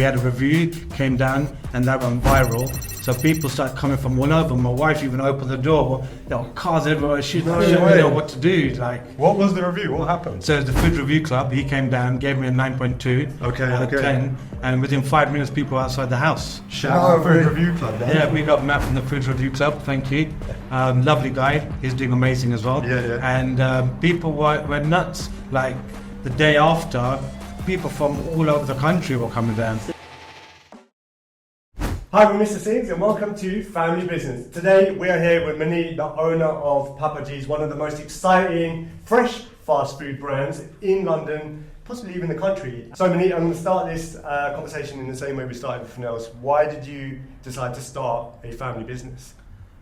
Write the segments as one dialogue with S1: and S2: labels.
S1: we had a review, came down, and that went viral. So people started coming from all over. My wife even opened the door. There were cars everywhere. She didn't know what to do. Like,
S2: what was the review? What happened?
S1: So the Food Review Club, he came down, gave me a 9.2 out of 10, and within 5 minutes, people were outside the house.
S2: Shout out Food Review Club. Then.
S1: Yeah, we got Matt from the Food Review Club. Thank you. Lovely guy. He's doing amazing as well. And people were nuts. Like the day after, people from all over the country were coming down.
S3: Hi, we're Mr. Sings and welcome to Family Business. Today we are here with Maneet, the owner of Papaji's, one of the most exciting fresh fast food brands in London, possibly even the country. So Maneet, I'm going to start this conversation in the same way we started everything else. Why did you decide to start a family business?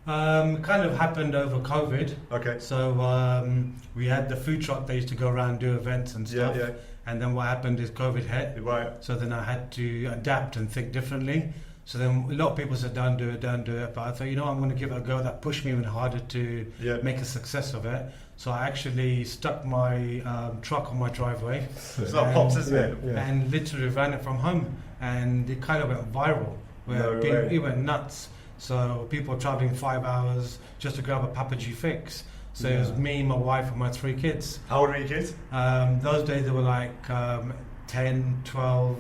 S1: Kind of happened over COVID.
S3: Okay.
S1: So we had the food truck that used to go around and do events and stuff.
S3: Yeah.
S1: And then what happened is COVID hit.
S3: Right.
S1: So then I had to adapt and think differently. So then a lot of people said, don't do it. But I thought, I'm going to give it a go. That pushed me even harder to make a success of it. So I actually stuck my truck on my driveway.
S3: It's like pops, isn't it?
S1: Yeah. And literally ran it from home. And it kind of went viral. It went nuts. So people were traveling 5 hours just to grab a Papaji fix. So it was me, my wife, and my 3 kids.
S3: How old were your kids?
S1: Those days they were like 10, 12,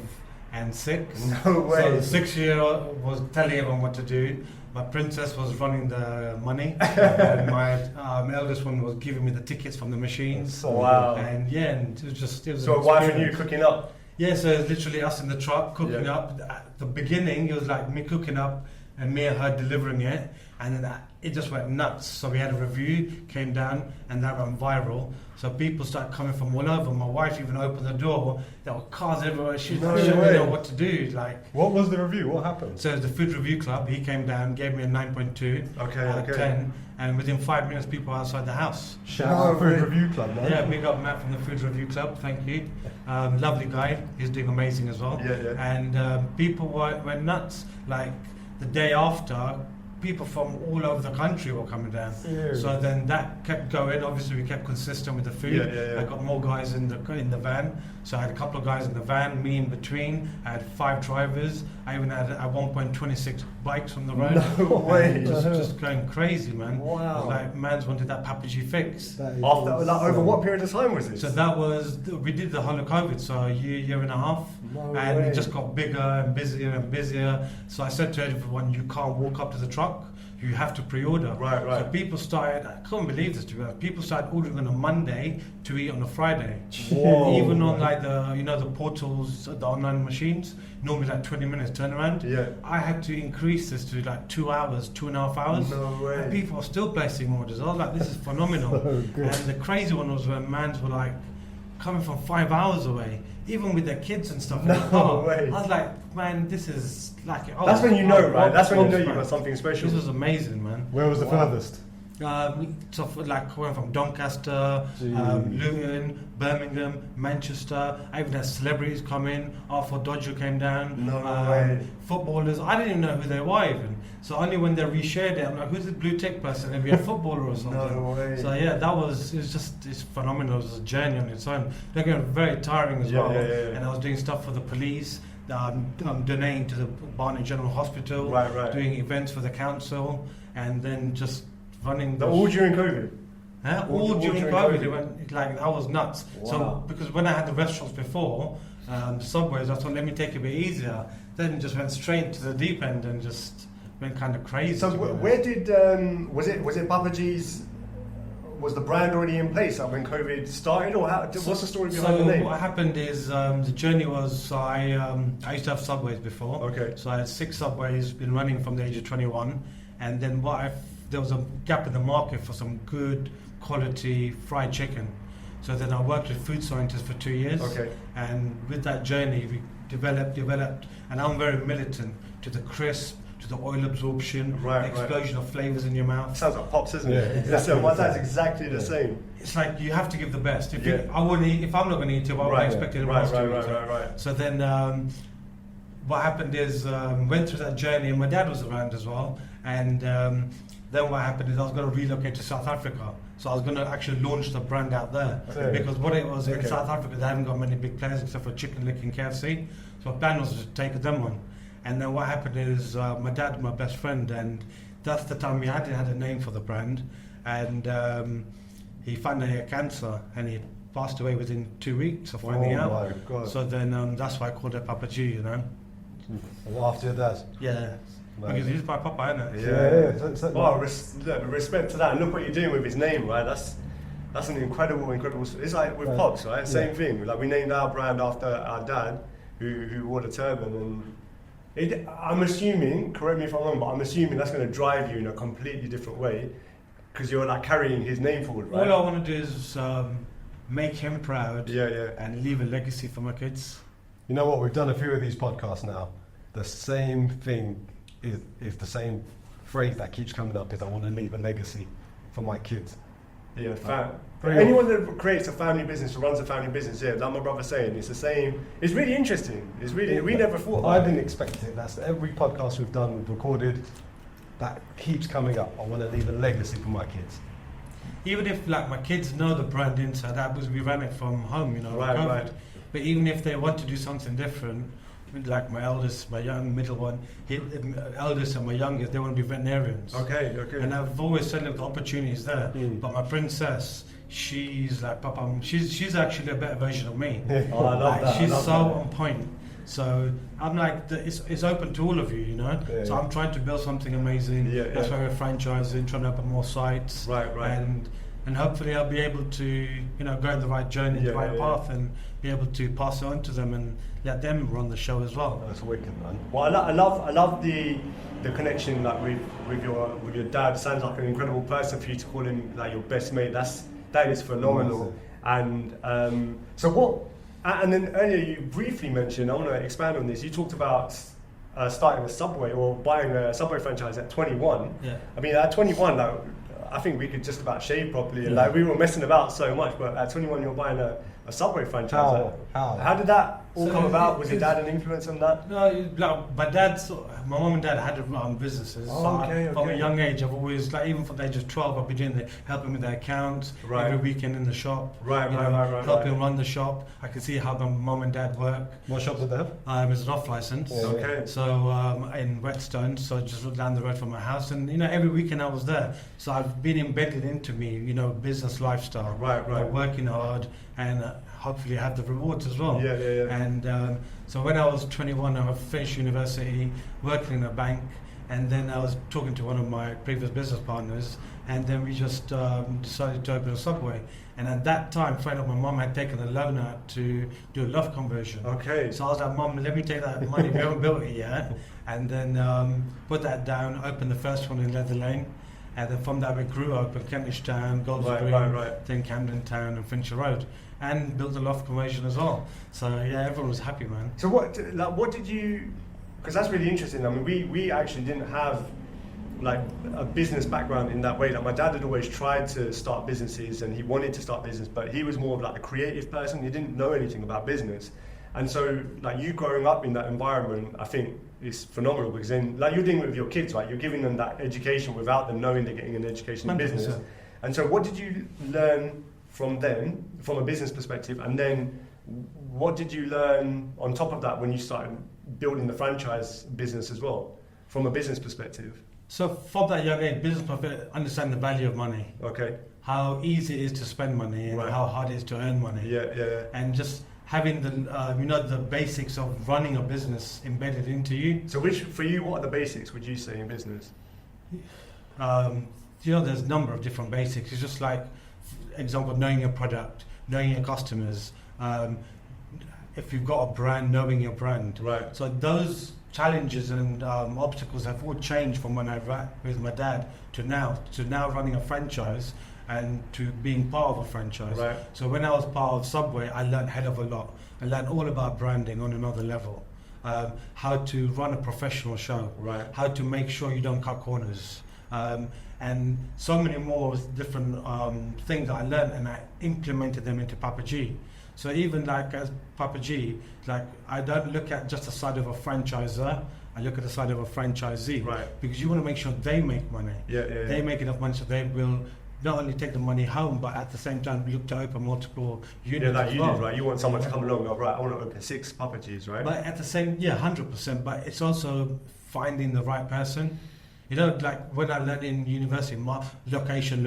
S1: and 6.
S3: No way.
S1: So the 6-year-old was telling everyone what to do. My princess was running the money. And my eldest one was giving me the tickets from the machines.
S3: Wow.
S1: And and it was
S3: So wife and you cooking up?
S1: Yeah, so it's literally us in the truck cooking up. At the beginning, it was like me cooking up and me and her delivering it. And then it just went nuts. So we had a review, came down, and that went viral. So people started coming from all over. My wife even opened the door. There were cars everywhere. She didn't know what to do. Like,
S2: what was the review? What happened?
S1: So the Food Review Club, he came down, gave me a 9.2 out of 10, and within 5 minutes, people were outside the house.
S2: Shout out Food Review Club, man.
S1: Yeah, we got Matt from the Food Review Club. Thank you. Lovely guy. He's doing amazing as well. And people went nuts. Like the day after, people from all over the country were coming down. So then that kept going. Obviously, we kept consistent with the food. I got more guys in the van. So I had a couple of guys in the van, me in between. I had 5 drivers. I even had at one point 26 bikes on the road.
S3: No way.
S1: Just going crazy, man.
S3: Wow.
S1: Like, man's wanted that Papaji fix.
S3: Over what period of time was this?
S1: So that was, we did the whole of COVID, so a year and a half. And it just got bigger and busier and busier. So I said to everyone, you can't walk up to the truck. You have to pre-order.
S3: Right.
S1: So people started, I couldn't believe this to be honest, people started ordering on a Monday to eat on a Friday.
S3: Whoa.
S1: Even on like the portals, the online machines, normally like 20 minutes turnaround. I had to increase this to like 2 hours, 2.5 hours.
S3: No way.
S1: And people are still placing orders. I was like, this is phenomenal. And the crazy one was when mans were like coming from 5 hours away, even with their kids and stuff.
S3: No way.
S1: I was like, man, this is like...
S3: that's when you know, right? That's when you know you've got something special.
S1: This was amazing, man.
S2: Where was the furthest?
S1: So like went from Doncaster, Luton, Birmingham, Manchester. I even had celebrities come in. Arthur Dodger came down.
S3: No way.
S1: Footballers. I didn't even know who they were even. So only when they reshared it, I'm like, who's the blue tick person? Maybe a footballer or something.
S3: No way.
S1: So yeah, it's phenomenal. It was a journey on its own. They're getting very tiring as well. And I was doing stuff for the police. I'm donating to the Barnet General Hospital.
S3: Right.
S1: Doing events for the council, and then just running.
S3: All during COVID?
S1: All during COVID. It went, like, that was nuts.
S3: Wow.
S1: So, because when I had the restaurants before, the Subways, I thought, let me take it a bit easier. Then just went straight to the deep end and just went kind of crazy.
S3: So where did, was it Papaji's, was the brand already in place when COVID started, or what's the story behind the name?
S1: What happened is the journey was, I used to have Subways before.
S3: Okay.
S1: So I had 6 Subways, been running from the age of 21. And then there was a gap in the market for some good quality fried chicken. So then I worked with food scientists for 2 years.
S3: Okay.
S1: And with that journey, we developed, and I'm very militant to the crisp, to the oil absorption, explosion of flavors in your mouth.
S3: Sounds like Pops, isn't it? Exactly. That's exactly the same.
S1: It's like you have to give the best. If I'm not going to eat it, I wouldn't expect anyone else to eat it.
S3: Right.
S1: So then what happened is went through that journey, and my dad was around as well. And then what happened is I was going to relocate to South Africa. So I was going to actually launch the brand out there. Because what it was, in South Africa, they haven't got many big players except for Chicken Lick and KFC. So my plan was to take them on. And then what happened is my dad, my best friend, and that's the time we hadn't had a name for the brand. And he found he had cancer, and he passed away within 2 weeks of finding out.
S2: My God.
S1: So then that's why I called it Papaji, you know.
S2: Well, after your dad.
S1: Yeah.
S2: Nice.
S1: Because he's my papa, isn't it?
S2: Yeah.
S3: Well, look, respect to that, and look what you're doing with his name, right? That's an incredible. It's like with Pops, right? Same thing. Like we named our brand after our dad, who wore the turban, and I'm assuming, correct me if I'm wrong, but I'm assuming that's going to drive you in a completely different way because you're like carrying his name forward, right?
S1: All I want to do is make him proud,
S3: and
S1: leave a legacy for my kids.
S2: You know what? We've done a few of these podcasts now. The same thing is the same phrase that keeps coming up is I want to leave a legacy for my kids.
S3: Yeah, anyone that creates a family business or runs a family business, like my brother saying, it's the same. It's really interesting. It's really we never thought.
S2: I didn't expect it. That's every podcast we've done, we've recorded. That keeps coming up. I want to leave a legacy for my kids.
S1: Even if like my kids know the brand inside out because we ran it from home, you know,
S3: right.
S1: But even if they want to do something different, like my eldest, my young middle one, eldest and my youngest, they want to be veterinarians.
S3: Okay.
S1: And I've always said, look, the opportunity's there. But my princess, she's like, Papa, she's actually a better version of me.
S3: Oh, I love that.
S1: She's on point. So I'm like, it's open to all of you, you know. So I'm trying to build something amazing. That's why we're franchising, trying to open more sites.
S3: Right.
S1: And hopefully I'll be able to, you know, go in the right journey, the right path, and be able to pass it on to them and let them run the show as well.
S2: That's wicked, man.
S3: Well, I love the connection like with your dad. Sounds like an incredible person for you to call him like your best mate. That is phenomenal. And so what? And then earlier you briefly mentioned. I want to expand on this. You talked about starting a Subway or buying a Subway franchise at 21.
S1: Yeah.
S3: I mean, at 21, like, I think we could just about shave properly. And like we were messing about so much, but at 21 you're buying a Subway franchise. How did that all come about? Was your dad an influence on that?
S1: No, my mum and dad had run businesses. From a young age, I've always, like, even from the age of 12, I've been helping with their accounts every weekend in the shop. Helping run the shop. I could see how my mum and dad work.
S2: What shop did they have?
S1: It's an off license. So in Whetstone, so just down the road from my house, and you know every weekend I was there. So I've been embedded into me, you know, business lifestyle. Working hard and hopefully have the rewards as well. And so when I was 21, I finished university, working in a bank, and then I was talking to one of my previous business partners, and then we just decided to open a Subway. And at that time, a friend of my mum had taken a loan out to do a loft conversion. So I was like, Mum, let me take that money, we haven't built it yet. And then put that down, opened the first one in Leather Lane. And then from that we grew up in Kentish Town, Golders Green, then Camden Town and Fincher Road. And built a loft conversion as well. So yeah, everyone was happy, man.
S3: So what did you? Because that's really interesting. I mean, we actually didn't have like a business background in that way. Like my dad had always tried to start businesses, and he wanted to start business, but he was more of like a creative person. He didn't know anything about business, and so like you growing up in that environment, I think is phenomenal because then like you're doing it with your kids, right? You're giving them that education without them knowing they're getting an education in
S1: 100%.
S3: business. And so, what did you learn from them, from a business perspective, and then what did you learn on top of that when you started building the franchise business as well, from a business perspective?
S1: So from that young age, business perspective, understand the value of money. How easy it is to spend money and how hard it is to earn money. And just having the the basics of running a business embedded into you.
S3: So for you, what are the basics, would you say, in business?
S1: There's a number of different basics. It's just like, example, knowing your product, knowing your customers. If you've got a brand, knowing your brand. So those challenges and obstacles have all changed from when I ran with my dad to now running a franchise and to being part of a franchise. So when I was part of Subway, I learned a hell of a lot. I learned all about branding on another level. How to run a professional show. How to make sure you don't cut corners. And so many more different things that I learned, and I implemented them into Papaji. So even like as Papaji, like I don't look at just the side of a franchisor, I look at the side of a franchisee. Because you want to make sure they make money. They make enough money so they will not only take the money home, but at the same time look to open multiple units.
S3: Yeah, that
S1: as
S3: you
S1: well.
S3: did, right? You want someone to come along and go, right, I want to open 6 Papajis, right?
S1: But at the same, 100%. But it's also finding the right person. You know, like when I learned in university, location,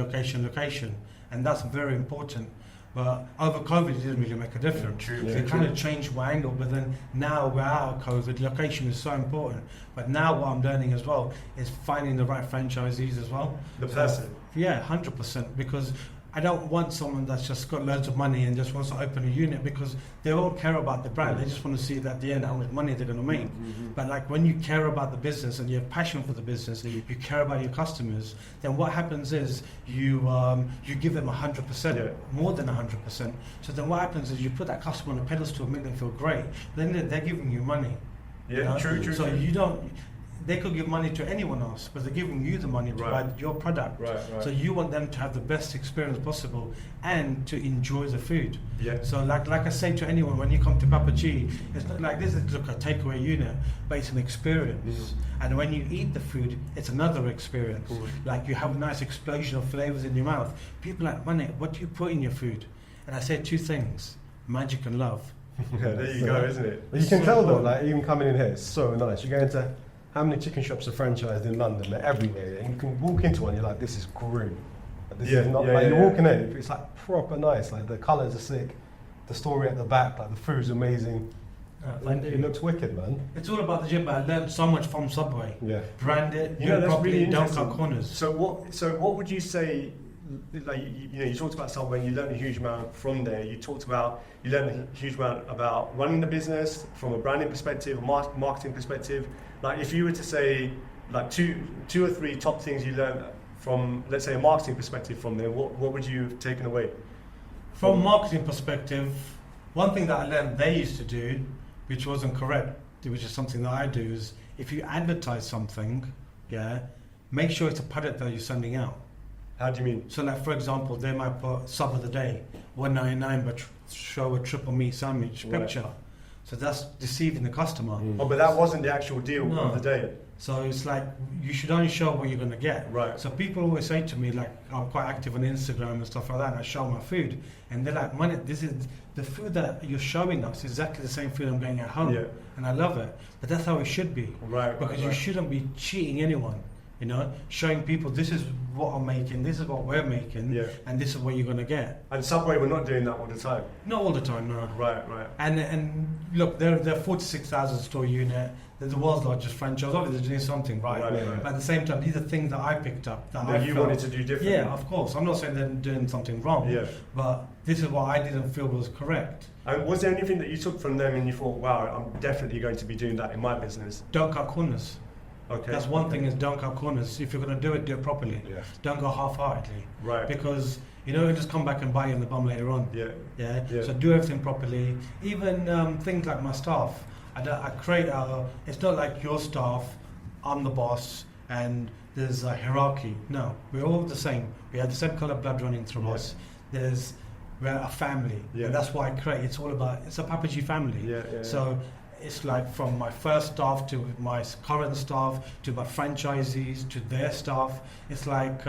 S1: and that's very important. But over COVID, it didn't really make a difference.
S3: True,
S1: So it kind of changed my angle. But then now we're out of COVID, location is so important. But now what I'm learning as well is finding the right franchisees as well.
S3: The person.
S1: Yeah, 100%. Because I don't want someone that's just got loads of money and just wants to open a unit, because they won't care about the brand. They just want to see at the end how much money they're going to make. But like when you care about the business and you have passion for the business, you care about your customers, then what happens is you give them 100%, more than 100%. So then what happens is you put that customer on a pedestal, make them feel great. Then they're giving you money.
S3: Yeah,
S1: you know?
S3: true.
S1: So you don't. They could give money to anyone else, but they're giving you the money to buy your product.
S3: Right.
S1: So you want them to have the best experience possible and to enjoy the food.
S3: Yeah.
S1: So like I say to anyone, when you come to Papaji, it's not like this is a takeaway unit, but it's an experience. And when you eat the food, it's another experience. Like you have a nice explosion of flavors in your mouth. People are like, Maneet, what do you put in your food? And I say 2 things: magic and love.
S3: Yeah, there you go, isn't it?
S2: You can tell though, like even coming in here, it's so nice. You go into how many chicken shops are franchised in London? They're everywhere, and you can walk into one. You're like, this is grim. This is not like you're walking in. It's like proper nice. Like the colours are sick, the story at the back, like the food's amazing. It looks wicked, man.
S1: It's all about the gym, but I learned so much from Subway.
S2: Yeah.
S1: Brand it,
S3: You know, that's
S1: properly,
S3: really
S1: don't
S3: interesting.
S1: cut corners.
S3: So what would you say? Like you talked about Subway, you learned a huge amount from there. You learned a huge amount about running the business from a branding perspective, a marketing perspective. Like if you were to say like two or three top things you learned from, let's say, a marketing perspective from there, what would you have taken away?
S1: From a marketing perspective, one thing that I learned they used to do, which wasn't correct, which is something that I do, is if you advertise something, make sure it's a product that you're sending out.
S3: How do you mean?
S1: So like for example, they might put sub of the day, $1.99, but show a triple meat sandwich picture. So that's deceiving the customer.
S3: Oh, but that wasn't the actual deal of the day.
S1: So it's like you should only show what you're going to get.
S3: Right.
S1: So people always say to me, like, I'm quite active on Instagram and stuff like that, and I show my food, and they're like, Maneet, this is the food that you're showing us, exactly the same food I'm getting at home, and I love it. But that's how it should be, because you shouldn't be cheating anyone. You know, showing people this is what I'm making, this is what we're making, and this is what you're going to get.
S3: And Subway were not doing that all the time.
S1: Not all the time, no.
S3: Right.
S1: And look, they're 46,000 store unit. They're the world's largest franchise. Obviously, they're doing something right. But at the same time, these are things that I picked up that
S3: you wanted to do differently.
S1: Yeah, of course. I'm not saying they're doing something wrong. But this is what I didn't feel was correct.
S3: And was there anything that you took from them and you thought, wow, I'm definitely going to be doing that in my business?
S1: Don't cut corners.
S3: Okay.
S1: That's one thing, is don't cut corners. If you're going to do it properly. Don't go half-heartedly.
S3: Right.
S1: Because you'll just come back and bite you in the bum later on.
S3: Yeah.
S1: So do everything properly. Even things like my staff. I create it's not like your staff, I'm the boss, and there's a hierarchy. No, we're all the same. We have the same colour blood running through us. We're a family. And that's why I create. It's a Papaji family. So it's like from my first staff to my current staff to my franchisees to their staff. It's like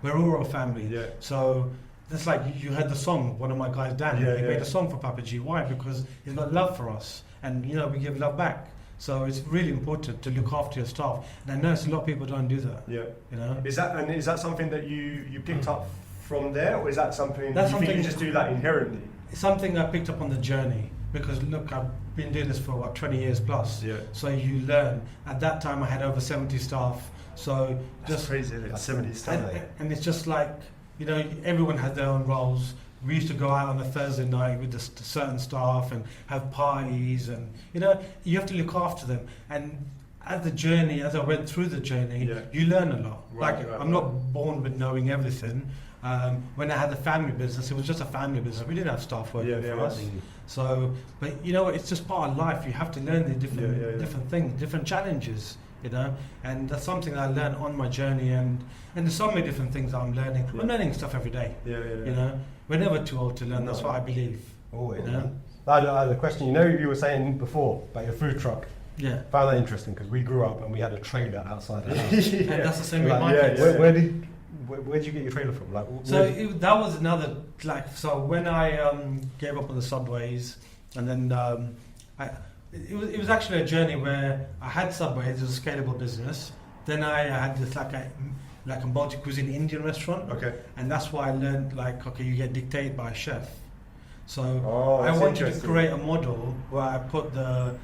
S1: we're all a family. So it's like you heard the song, one of my guys, Dan, he made a song for Papaji. Why? Because he's got love for us, and we give love back. So it's really important to look after your staff. And I know a lot of people don't do that.
S3: Is that something that you picked up from there, or is that something
S1: think
S3: you just do that inherently?
S1: It's something I picked up on the journey. Because look, I've been doing this for 20 years plus. So you learn. At that time, I had over 70 staff. So
S3: that's crazy. 70 staff.
S1: And it's just like everyone had their own roles. We used to go out on a Thursday night with certain staff and have parties, and you have to look after them. And as I went through the journey, you learn a lot. I'm not born with knowing everything. When I had the family business, it was just a family business. We didn't have staff working for us. So, but it's just part of life. You have to learn the different things, different challenges, and that's something that I learned on my journey. And there's so many different things that I'm learning. I'm learning stuff every day. We're never too old to learn. That's what I believe.
S2: Always. I had a question. You were saying before about your food truck. Found that interesting because we grew up and we had a trailer outside the house.
S1: And that's the same with my kids.
S2: where did you get your trailer from? Like,
S1: So that was another, like, so when I gave up on the subways, and then it was actually a journey where I had subways, it was a scalable business. Then I had this like a multi-cuisine Indian restaurant.
S3: Okay.
S1: And that's why I learned, like, okay, you get dictated by a chef. So I
S3: that's
S1: wanted to
S3: interesting.
S1: create a model where I put the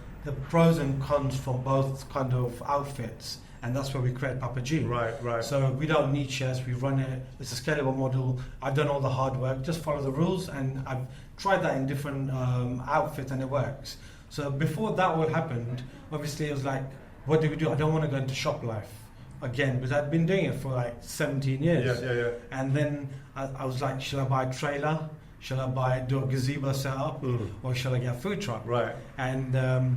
S1: pros and cons from both kind of outfits, and that's where we create Papaji.
S3: Right.
S1: So we don't need chefs, we run it, it's a scalable model. I've done all the hard work, just follow the rules, and I've tried that in different outfits and it works. So before that all happened, obviously it was like, what do we do? I don't want to go into shop life again, because I'd been doing it for like 17 years.
S3: Yeah.
S1: And then I was like, should I buy a trailer? Should I do a gazebo setup? Or should I get a food truck?
S3: Right.
S1: And I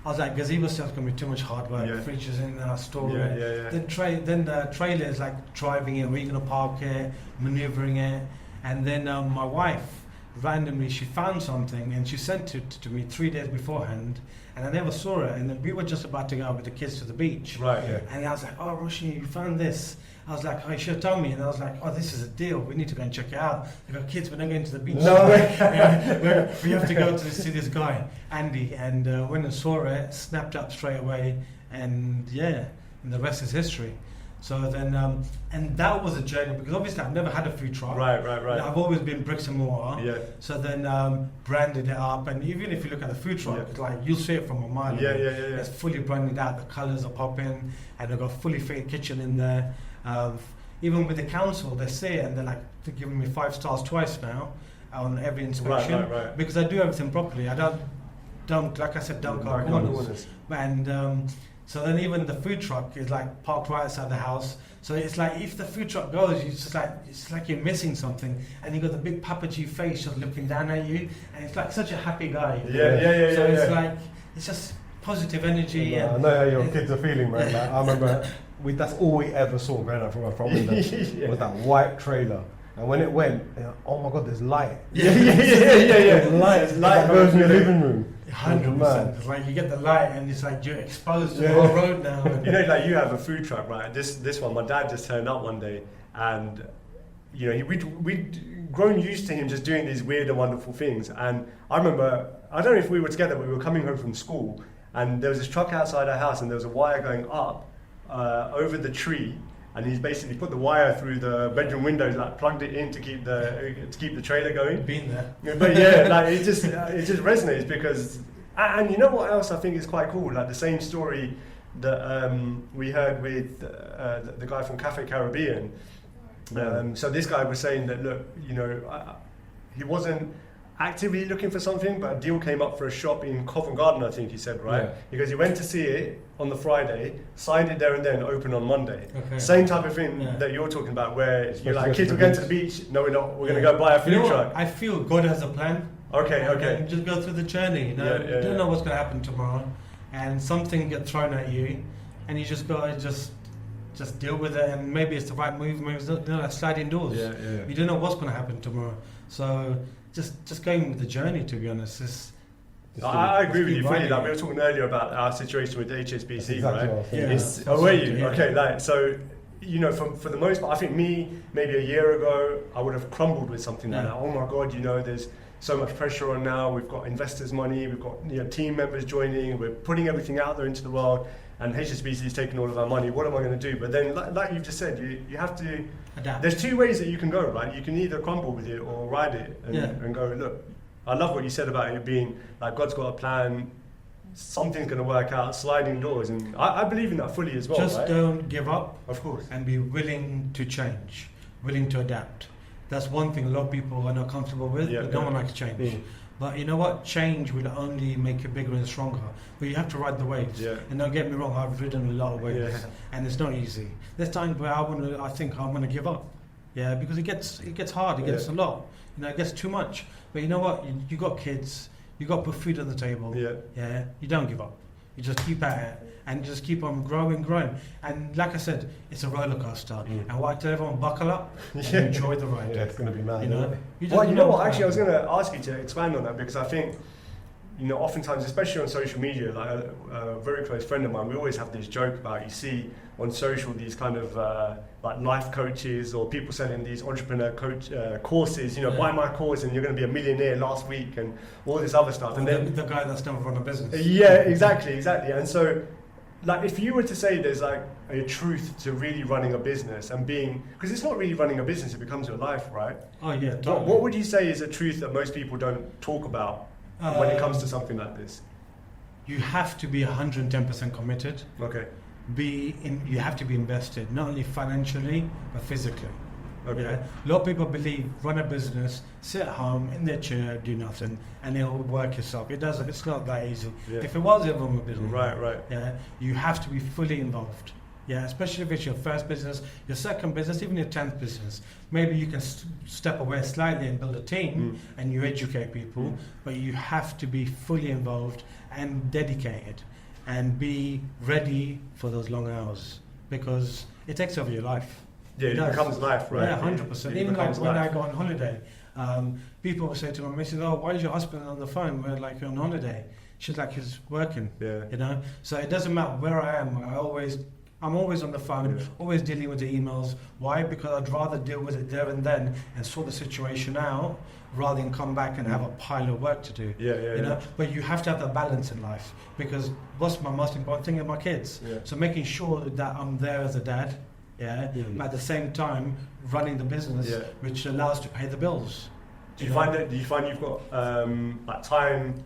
S1: was like, gazebo setup's going to be too much hard work. Fridges in there, store it. Then the trailer is like driving it, where you're going to park it, maneuvering it. And then my wife, randomly, she found something and she sent it to me 3 days beforehand, and I never saw it. And then we were just about to go out with the kids to the beach.
S3: Right.
S1: And I was like, oh, Roshi, you found this. I was like, oh, you should have told me. And I was like, oh, this is a deal. We need to go and check it out. They go, kids, we're not going to the beach.
S3: No way.
S1: We have to go to see this guy, Andy. And went and saw it, snapped up straight away. And and the rest is history. So then, and that was a journey, because obviously I've never had a food truck.
S3: Right.
S1: I've always been bricks and mortar.
S3: Yeah.
S1: So then branded it up, and even if you look at the food truck, it's like you'll see it from a mile away.
S3: Yeah.
S1: It's fully branded out. The colours are popping, and they've got fully fitted kitchen in there. Even with the council, they say it, and they're like, they're giving me 5 stars twice now on every inspection.
S3: Right.
S1: Because I do everything properly. I don't like I said, don't cut corners. And so then even the food truck is like parked right outside the house. So it's like if the food truck goes, it's like you're missing something, and you got the big Papaji face just looking down at you, and it's like such a happy guy.
S3: Yeah.
S1: So it's like it's just positive energy.
S2: I know how your kids are feeling, right? Like, I remember that's all we ever saw growing up from our front window was that white trailer. And when it went, oh my God, there's light.
S3: Yeah.
S2: There's light that goes in your living room.
S1: 100%. It's like you get the light, and it's like you're exposed to the whole road now.
S3: You know, like you have a food truck, right? This one, my dad just turned up one day, and you know, we'd grown used to him just doing these weird and wonderful things. And I remember, I don't know if we were together, but we were coming home from school, and there was this truck outside our house, and there was a wire going up over the tree. And he's basically put the wire through the bedroom windows, like plugged it in to keep the trailer going.
S1: Been there.
S3: But yeah, like it just resonates because, and you know what else I think is quite cool? Like the same story that we heard with the guy from Cafe Caribbean. So this guy was saying that, look, you know, he wasn't actively looking for something, but a deal came up for a shop in Covent Garden, I think he said, right? Yeah. Because he went to see it on the Friday, signed it there and then, open on Monday. Okay. Same type of thing that you're talking about, where you're like, kids, we're going to the beach. No, we're not. We're going to go buy a food truck.
S1: I feel God has a plan.
S3: Okay.
S1: Just go through the journey. You know, you don't know what's going to happen tomorrow, and something gets thrown at you, and you just got to just deal with it. And maybe it's the right move. Maybe it's not, like sliding doors. You don't know what's going to happen tomorrow. So just going with the journey, to be honest.
S3: I agree with you fully. Like we were talking earlier about our situation with HSBC,
S1: exactly
S3: right? Were you? Yeah. Okay, like so. You know, for the most part, I think maybe a year ago, I would have crumbled with something like that. Oh my God, you know, there's so much pressure on now. We've got investors' money, we've got team members joining, we're putting everything out there into the world, and HSBC is taking all of our money. What am I going to do? But then, like you've just said, you have to adapt. There's 2 ways that you can go, right? You can either crumble with it or ride it and go, look, I love what you said about it being like God's got a plan. Something's going to work out, sliding doors, and I believe in that fully as well.
S1: Just don't give up,
S3: of course,
S1: and be willing to change, willing to adapt. That's one thing a lot of people are not comfortable with. They don't like to change. But you know what? Change will only make you bigger and stronger. But you have to ride the waves. And don't get me wrong, I've ridden a lot of waves, and it's not easy. There's times where I think I'm going to give up. Yeah, because it gets hard. It gets a lot. You know, it gets too much. But you know what? You got kids. You got to put food on the table. Yeah. You don't give up. You just keep at it and just keep on growing. And like I said, it's a roller coaster. And what I tell everyone, buckle up and enjoy the ride.
S2: Yeah, it's going to be mad.
S3: You know what? Actually, I was going to ask you to expand on that, because I think you know, oftentimes, especially on social media, like a very close friend of mine, we always have this joke about, you see on social these kind of like life coaches or people selling these entrepreneur coach courses, you know, buy my course and you're going to be a millionaire last week and all this other stuff. And then
S1: the guy that's never run a business.
S3: Yeah, exactly. And so, like, if you were to say there's like a truth to really running a business and being, because it's not really running a business, it becomes your life, right?
S1: Oh yeah, totally.
S3: What would you say is a truth that most people don't talk about when it comes to something like this?
S1: You have to be 110% committed.
S3: Okay.
S1: You have to be invested, not only financially but physically.
S3: Okay.
S1: Yeah? A lot of people believe run a business, sit at home in their chair, do nothing, and it'll work itself. It doesn't. It's not that easy.
S3: Yeah.
S1: If it was, it would be business.
S3: Right.
S1: Yeah, you have to be fully involved. Yeah, especially if it's your first business, your second business, even your 10th business. Maybe you can step away slightly and build a team and you educate people, but you have to be fully involved and dedicated and be ready for those long hours because it takes over your life.
S3: Yeah, it becomes life, right?
S1: Yeah, 100%. Even like when I go on holiday, people will say to my missus, "Oh, why is your husband on the phone? We're like on holiday." She's like, "He's working."
S3: Yeah.
S1: You know, so it doesn't matter where I am. I'm always on the phone, always dealing with the emails. Why? Because I'd rather deal with it there and then and sort the situation out rather than come back and have a pile of work to do. You know, but you have to have that balance in life because what's my most important thing are my kids.
S3: Yeah.
S1: So making sure that I'm there as a dad. But at the same time running the business, which allows to pay the bills.
S3: Do you find you've got like time,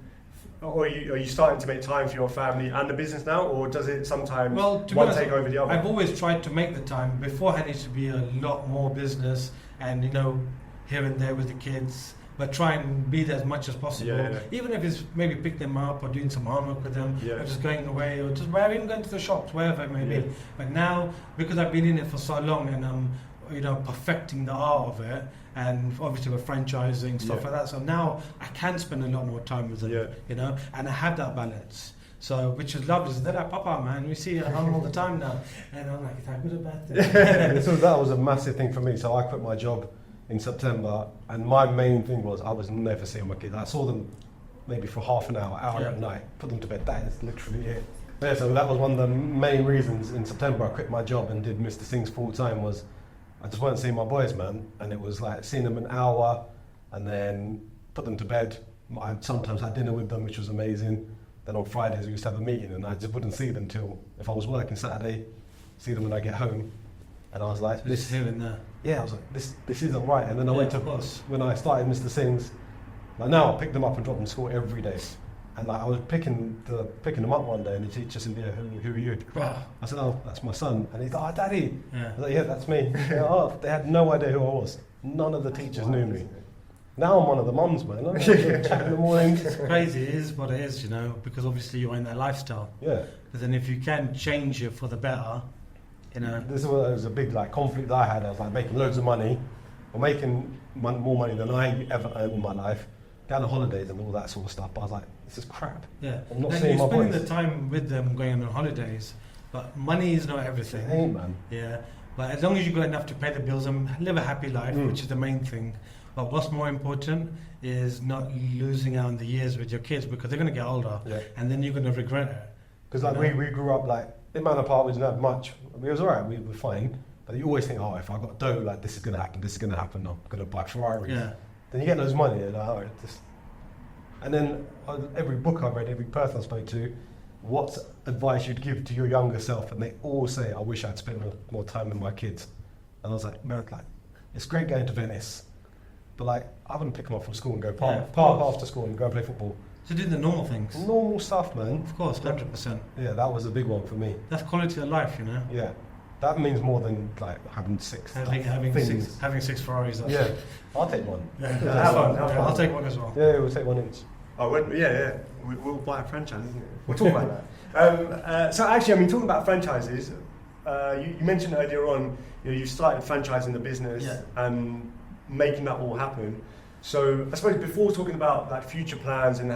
S3: or are you starting to make time for your family and the business now, or does it sometimes one take over the other?
S1: I've always tried to make the time. Beforehand, it used to be a lot more business and, you know, here and there with the kids, but try and be there as much as possible. Even if it's maybe pick them up or doing some homework with them, or just going away, or just even going to the shops, wherever it may be. But now, because I've been in it for so long and I'm, you know, perfecting the art of it, and obviously we're franchising, stuff like that, so now I can spend a lot more time with them, you know, and I have that balance. So, which is lovely. So they're like, "Papa, man, we see you at home all the time now." And I'm like, "Is that good or bad thing?"
S2: So that was a massive thing for me. So I quit my job in September, and my main thing was I was never seeing my kids. I saw them maybe for half an hour at night, put them to bed. That is literally it. Yeah, so that was one of the main reasons in September I quit my job and did Mr. Sings full time. Was I just weren't seeing my boys, man, and it was like seeing them an hour and then put them to bed. I sometimes had dinner with them, which was amazing. Then on Fridays we used to have a meeting, and I just wouldn't see them till if I was working Saturday. See them when I get home, and I was like,
S1: "This here and there."
S2: Yeah, I was like, this isn't right. And then I went to when I started Mr. Sings. Like now, I pick them up and drop them to school every day. And like I was picking them up one day, and the teacher said, "Yeah, who are you?" I said, "Oh, that's my son." And he's like, "Oh, Daddy." I was like, "Yeah, that's me." They had no idea who I was. None of the teachers knew me. Now I'm one of the mums, man. I'm chatting in the morning.
S1: It's crazy. It is what it is, you know, because obviously you're in that lifestyle.
S2: Yeah.
S1: But then if you can change it for the better, you know.
S2: This was a big like conflict I had. I was like making loads of money, or making more money than I ever earned in my life. Going on holidays and all that sort of stuff. But I was like, this is crap.
S1: Yeah.
S2: I'm not
S1: and
S2: seeing
S1: you're
S2: my
S1: spending
S2: boys.
S1: the time with them going on holidays, but money is not everything.
S2: It ain't, man.
S1: Yeah. But as long as you've got enough to pay the bills and live a happy life, which is the main thing. But what's more important is not losing out on the years with your kids because they're going to get older and then you're going to regret it.
S2: Because like we grew up like, in Manor Park we didn't have much. It was alright, we were fine. But you always think, oh, if I got dough, like this is going to happen, I'm going to buy Ferraris.
S1: Yeah.
S2: Then you get those money and like, alright, this. And then every book I read, every person I spoke to, what advice you'd give to your younger self, and they all say, I wish I'd spent more time with my kids. And I was like, it's great going to Venice, but like, I wouldn't pick them up from school and go park after school and go and play football.
S1: So do the normal things.
S2: Normal stuff, man.
S1: Of course, 100%.
S2: Yeah, that was a big one for me.
S1: That's quality of life, you know?
S2: Yeah. That means more than like having six
S1: six Ferraris.
S2: Yeah, I'll take one.
S1: I'll take one as well.
S2: Yeah, we'll take one each.
S3: Oh, we'll buy a franchise, isn't it? We'll talk about that. So actually, I mean, talking about franchises, you mentioned earlier on, you started franchising the business and making that all happen. So I suppose before talking about like future plans and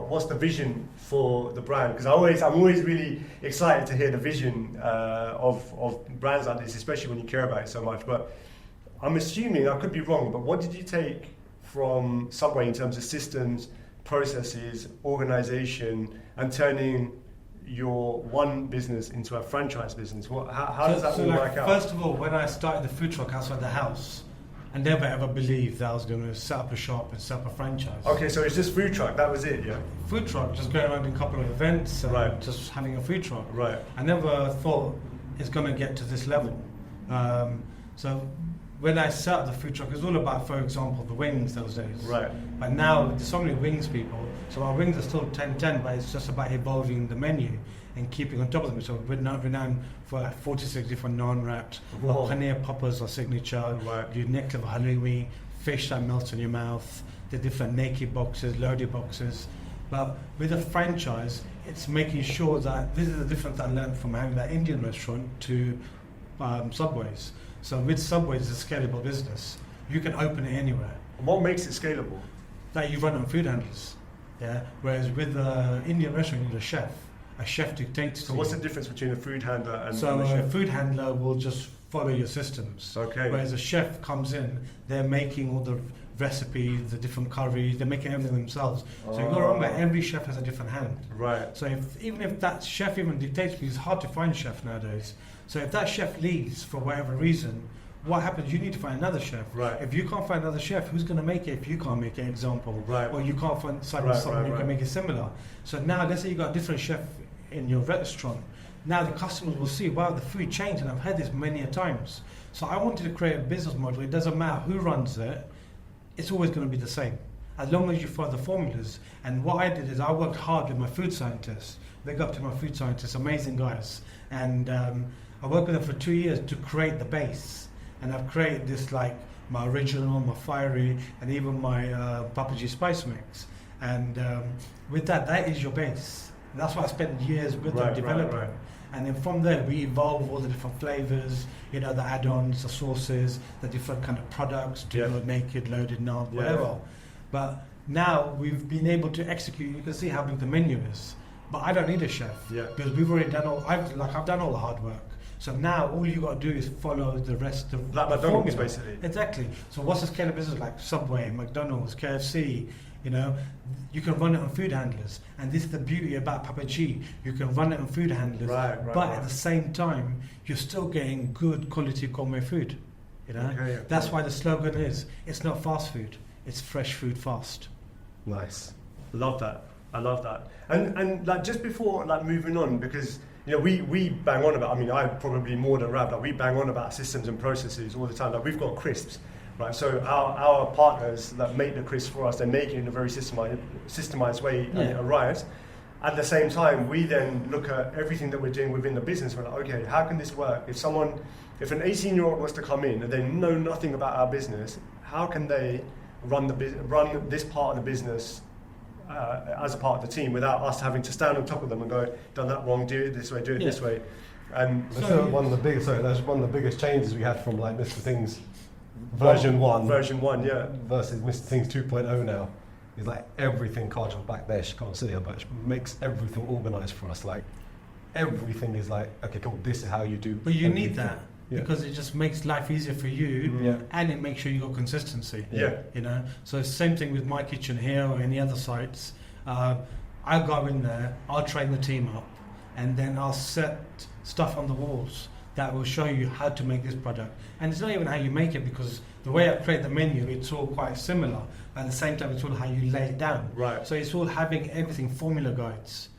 S3: what's the vision for the brand, because I'm always really excited to hear the vision of brands like this, especially when you care about it so much. But I'm assuming, I could be wrong, but what did you take from Subway in terms of systems, processes, organization, and turning your one business into a franchise business? How does that all work out?
S1: First of all, when I started the food truck outside the house, I never ever believed that I was going to set up a shop and set up a franchise.
S3: Okay, so it's just food truck, that was it, yeah?
S1: Food truck, just going around in a couple of events and
S3: Right.
S1: just having a food truck.
S3: Right.
S1: I never thought it's going to get to this level. So when I set up the food truck, it was all about, for example, the wings those days.
S3: Right.
S1: But now there's so many wings people, so our wings are still 10-10, but it's just about evolving the menu and keeping on top of them. So we're renowned for like 46 different non-wrapped.
S3: Wow.
S1: Paneer poppers are signature.
S3: Right.
S1: You neck of halloumi, fish that melts in your mouth, the different naked boxes, loaded boxes. But with a franchise, it's making sure that this is the difference I learned from having that Indian restaurant to Subways. So with Subways, it's a scalable business. You can open it anywhere.
S3: And what makes it scalable?
S1: Like you run on food handlers. Yeah. Whereas with the Indian restaurant, you need a chef. A chef dictates.
S3: So what's the difference between a food handler and
S1: so
S3: a
S1: a
S3: chef?
S1: food handler will just follow your systems.
S3: Okay.
S1: Whereas a chef comes in, they're making all the recipes, the different curries, they're making everything themselves. So you've got to remember, every chef has a different hand.
S3: Right.
S1: So even if that chef even dictates, because it's hard to find a chef nowadays. So if that chef leaves for whatever reason, what happens? You need to find another chef.
S3: Right.
S1: If you can't find another chef, who's going to make it if you can't make it? Example.
S3: Right.
S1: Or you can't find someone who can make it similar. So now, let's say you got a different chef in your restaurant. Now the customers will see, wow, the food changed, and I've had this many a times. So I wanted to create a business model. It doesn't matter who runs it; it's always going to be the same, as long as you follow the formulas. And what I did is I worked hard with my food scientists. Big up to my food scientists, amazing guys. And I worked with them for 2 years to create the base. And I've created this, like my original, my fiery, and even my Papaji spice mix. And with that is your base. And that's what I spent years with them developing. Right. And then from there, we evolve all the different flavors, you know, the add-ons, the sauces, the different kind of products, naked, loaded, naan, whatever. But now we've been able to execute. You can see how big the menu is. But I don't need a chef because we've already done all. I've done all the hard work. So now all you got to do is follow the rest of
S3: like McDonald's, basically.
S1: Exactly. So what's the scale of business like? Subway, McDonald's, KFC. You know, you can run it on food handlers, and this is the beauty about Papaji. You can run it on food handlers, but at the same time, you're still getting good quality gourmet food. You know, that's why the slogan is: it's not fast food, it's fresh food fast.
S3: Nice, love that. I love that. And like just before like moving on, because you know we bang on about. I mean, I probably more than Rab. Like we bang on about systems and processes all the time. Like we've got crisps. Right, so our partners that make the crisps for us, they make it in a very systemized way and it arrives. At the same time, we then look at everything that we're doing within the business. We're like, okay, how can this work? If an 18-year-old was to come in and they know nothing about our business, how can they run this part of the business as a part of the team without us having to stand on top of them and go, done that wrong, do it this way, do it this way. And
S2: that's one of the biggest changes we had from like Mr. Things version 1 versus Mr. Things 2.0 now. It's like everything, Kajal back there, she can't see it, but she makes everything organised for us. Like everything is like, okay, cool, this is how you do.
S1: But you need that because it just makes life easier for you and it makes sure you got consistency. You know, so same thing with my kitchen here or any other sites. I'll go in there, I'll train the team up, and then I'll set stuff on the walls that will show you how to make this product. And it's not even how you make it, because the way I create the menu, it's all quite similar. But at the same time, it's all how you lay it down.
S3: Right.
S1: So it's all having everything, formula guides,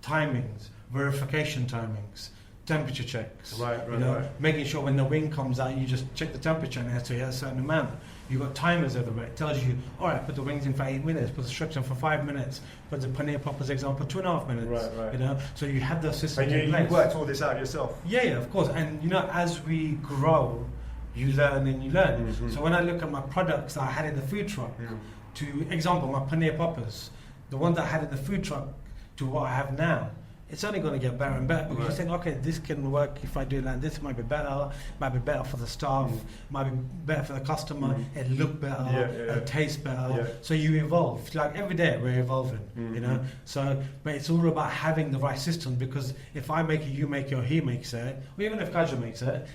S1: timings, verification timings, temperature checks. Making sure when the wing comes out, you just check the temperature and it has to hit a certain amount. You've got timers everywhere. It tells you, all right, put the wings in for 8 minutes, put the strips in for 5 minutes, put the paneer poppers example 2.5 minutes.
S3: Right.
S1: You know, so you have those systems
S3: in place.
S1: And
S3: you worked all this out yourself?
S1: Yeah, of course. And you know, as we grow, you learn and you learn. Mm-hmm. So when I look at my products that I had in the food truck, to example, my paneer poppers, the one that I had in the food truck to what I have now, it's only going to get better and better, because you think, okay, this can work if I do it like this. It might be better for the staff, might be better for the customer, it look better, it tastes better. So you evolve. Like every day we're evolving, you know. So, but it's all about having the right system, because if I make it, you make it, or he makes it, or even if Kajal makes it,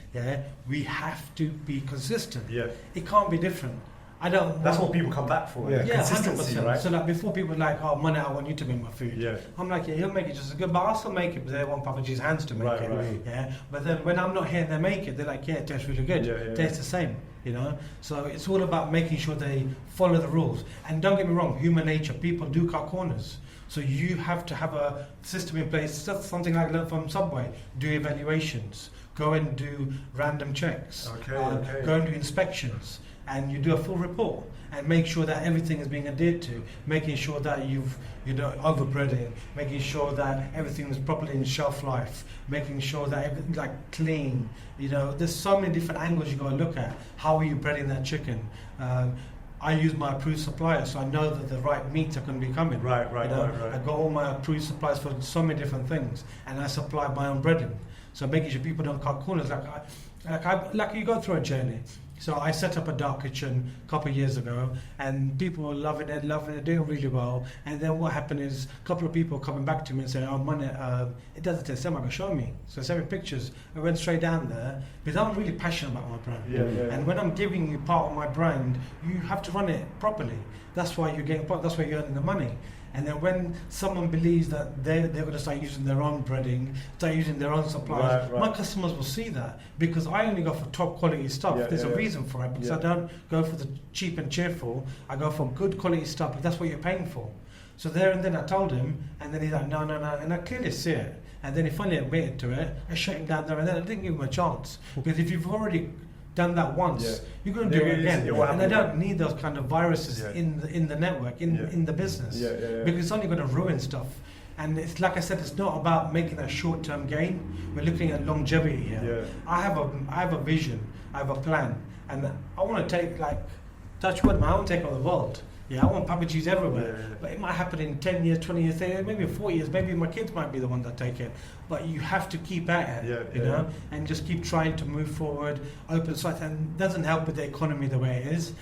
S1: we have to be consistent. It can't be different. I don't.
S3: That's what people come back for.
S2: Yeah.
S3: Consistency,
S1: 100%.
S3: right?
S1: So like before, people were like, "Oh, Maneet, I want you to make my food."
S3: Yeah.
S1: I'm like, "Yeah, he'll make it just as good, but I'll still make it." But they want Papaji's hands to make
S3: Right,
S1: it.
S3: right.
S1: Yeah. But then when I'm not here, and they make it. They're like, "Yeah, it tastes really good.
S3: Yeah.
S1: Tastes the same." You know. So it's all about making sure they follow the rules. And don't get me wrong, human nature. People do cut corners. So you have to have a system in place. Just something like learn from Subway. Do evaluations. Go and do random checks.
S3: Okay.
S1: Go and do inspections. And you do a full report and make sure that everything is being adhered to, making sure that you don't overbread it, making sure that everything is properly in shelf life, making sure that everything's like clean. You know, there's so many different angles you got to look at. How are you breading that chicken? I use my approved suppliers, so I know that the right meats are going to be coming.
S3: Right.
S1: I got all my approved suppliers for so many different things, and I supply my own breading. So making sure people don't cut corners. Like you go through a journey. So I set up a dark kitchen a couple of years ago, and people were loving it, doing really well. And then what happened is a couple of people coming back to me and saying, "Oh, Maneet, it doesn't taste same. I can show me." So I sent me pictures. I went straight down there because I'm really passionate about my brand.
S3: Yeah.
S1: And when I'm giving you part of my brand, you have to run it properly. That's why you're getting part. That's why you're earning the money. And then when someone believes that they're going to start using their own breading, start using their own suppliers,
S3: Right.
S1: my customers will see that because I only go for top quality stuff. There's a reason for it, because I don't go for the cheap and cheerful. I go for good quality stuff, because that's what you're paying for. So there and then I told him, and then he's like, no, and I clearly see it. And then he finally admitted to it. I shut him down there, and then I didn't give him a chance, because if you've already done that once, you're going to do it again. And I don't need those kind of viruses in the network, in the business, because it's only going to ruin stuff. And it's like I said, it's not about making a short-term gain. We're looking at longevity here. I have a vision, I have a plan, and I want to take, like, touch wood, I want to take on the world. I want Papaji's everywhere. But it might happen in 10 years, 20 years, 30 years, maybe 40 years, maybe my kids might be the one that take it. But you have to keep at it, you know, and just keep trying to move forward, open sites. And it doesn't help with the economy the way it is.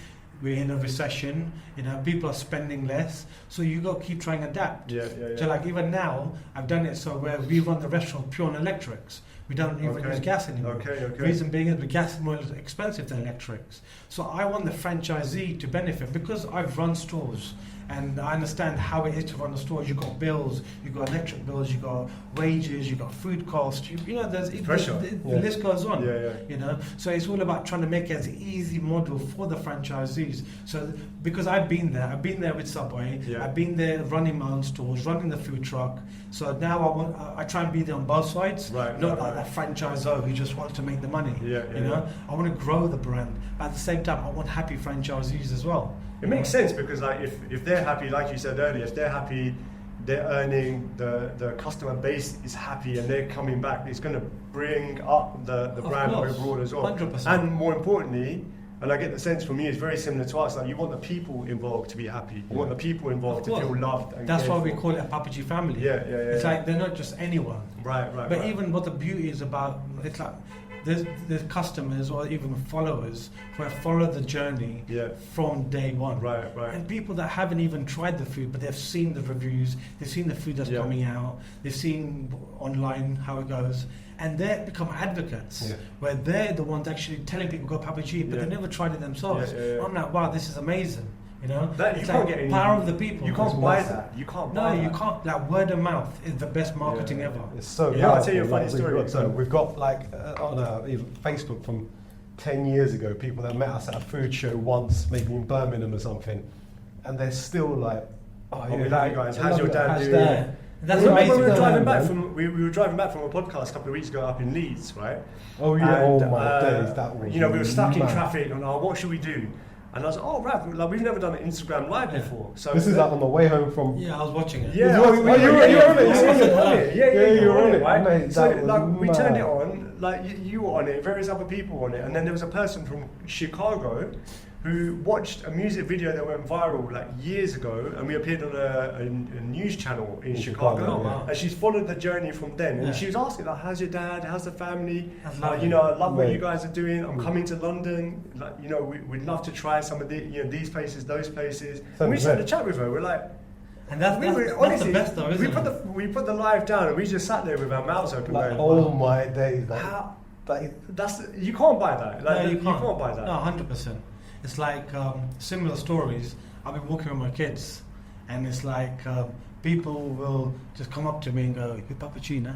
S1: We're in a recession, you know, people are spending less. So you got to keep trying to adapt. So like even now, I've done it so where we run the restaurant pure on electrics. We don't even use gas anymore. Reason being is the gas is more expensive than electrics. So I want the franchisee to benefit, because I've run stores and I understand how it is to run the stores. You've got bills, you've got electric bills, you've got wages, you've got food costs. You know, there's pressure. The list goes on. You know, so it's all about trying to make it as an easy model for the franchisees. So because I've been there with Subway. I've been there running my own stores, running the food truck. So now I try and be there on both sides, not like that franchisor who just wants to make the money. You know, I want to grow the brand, but at the same time, I want happy franchisees as well.
S3: It makes sense, because like if they're happy, like you said earlier, if they're happy, they're earning, the customer base is happy, and they're coming back, it's going to bring up the brand overall as well.
S1: 100%.
S3: And more importantly, and I get the sense from you, it's very similar to us, like you want the people involved to be happy. You want the people involved to feel loved and
S1: That's why we
S3: for.
S1: call it a Papaji family. It's like they're not just anyone. But even what the beauty is about, it's like there's customers or even followers who have followed the journey from day one. And people that haven't even tried the food, but they've seen the reviews, they've seen the food that's coming out, they've seen online how it goes, and they become advocates, where they're the ones actually telling people go Papaji, but they never tried it themselves. I'm like, wow, this is amazing. You know,
S3: that you can't get any,
S1: power of the people.
S3: You can't buy that. You can't buy that.
S1: You can't. Like, word of mouth is the best marketing ever.
S2: It's so
S3: I'll tell you a funny story.
S2: We've got like on even Facebook from 10 years ago, people that met us at a food show once, maybe in Birmingham or something, and they're still like,
S3: guys, how's your dad doing?
S1: That's amazing.
S3: We were driving back from a podcast a couple of weeks ago up in Leeds, right?
S2: Oh yeah, and, my days, that was
S3: we were stuck in traffic, and what should we do? And I was like, oh, Rav, like, we've never done an Instagram live before. So
S2: this is like on the way home from.
S1: Yeah, I was watching it.
S3: Yeah, you were on it. You were on it, right? Mate, so like, we turned it on, like you were on it, various other people on it, and then there was a person from Chicago who watched a music video that went viral like years ago, and we appeared on a news channel in Chicago. And she's followed the journey from then, and she was asking like, how's your dad, how's the family, I love what you guys are doing, I'm coming to London, like, we'd love to try some of these places, those places. And we started to chat with her, we're like,
S1: and that's the best though, isn't it?
S3: We put the live down and we just sat there with our mouths open,
S2: like,
S3: going,
S2: oh my days,
S3: you can't buy that.
S1: No, you can't
S3: buy that.
S1: No, 100%. it's like similar stories. I'll be walking with my kids, and it's like people will just come up to me and go, "You Papaji, nah?"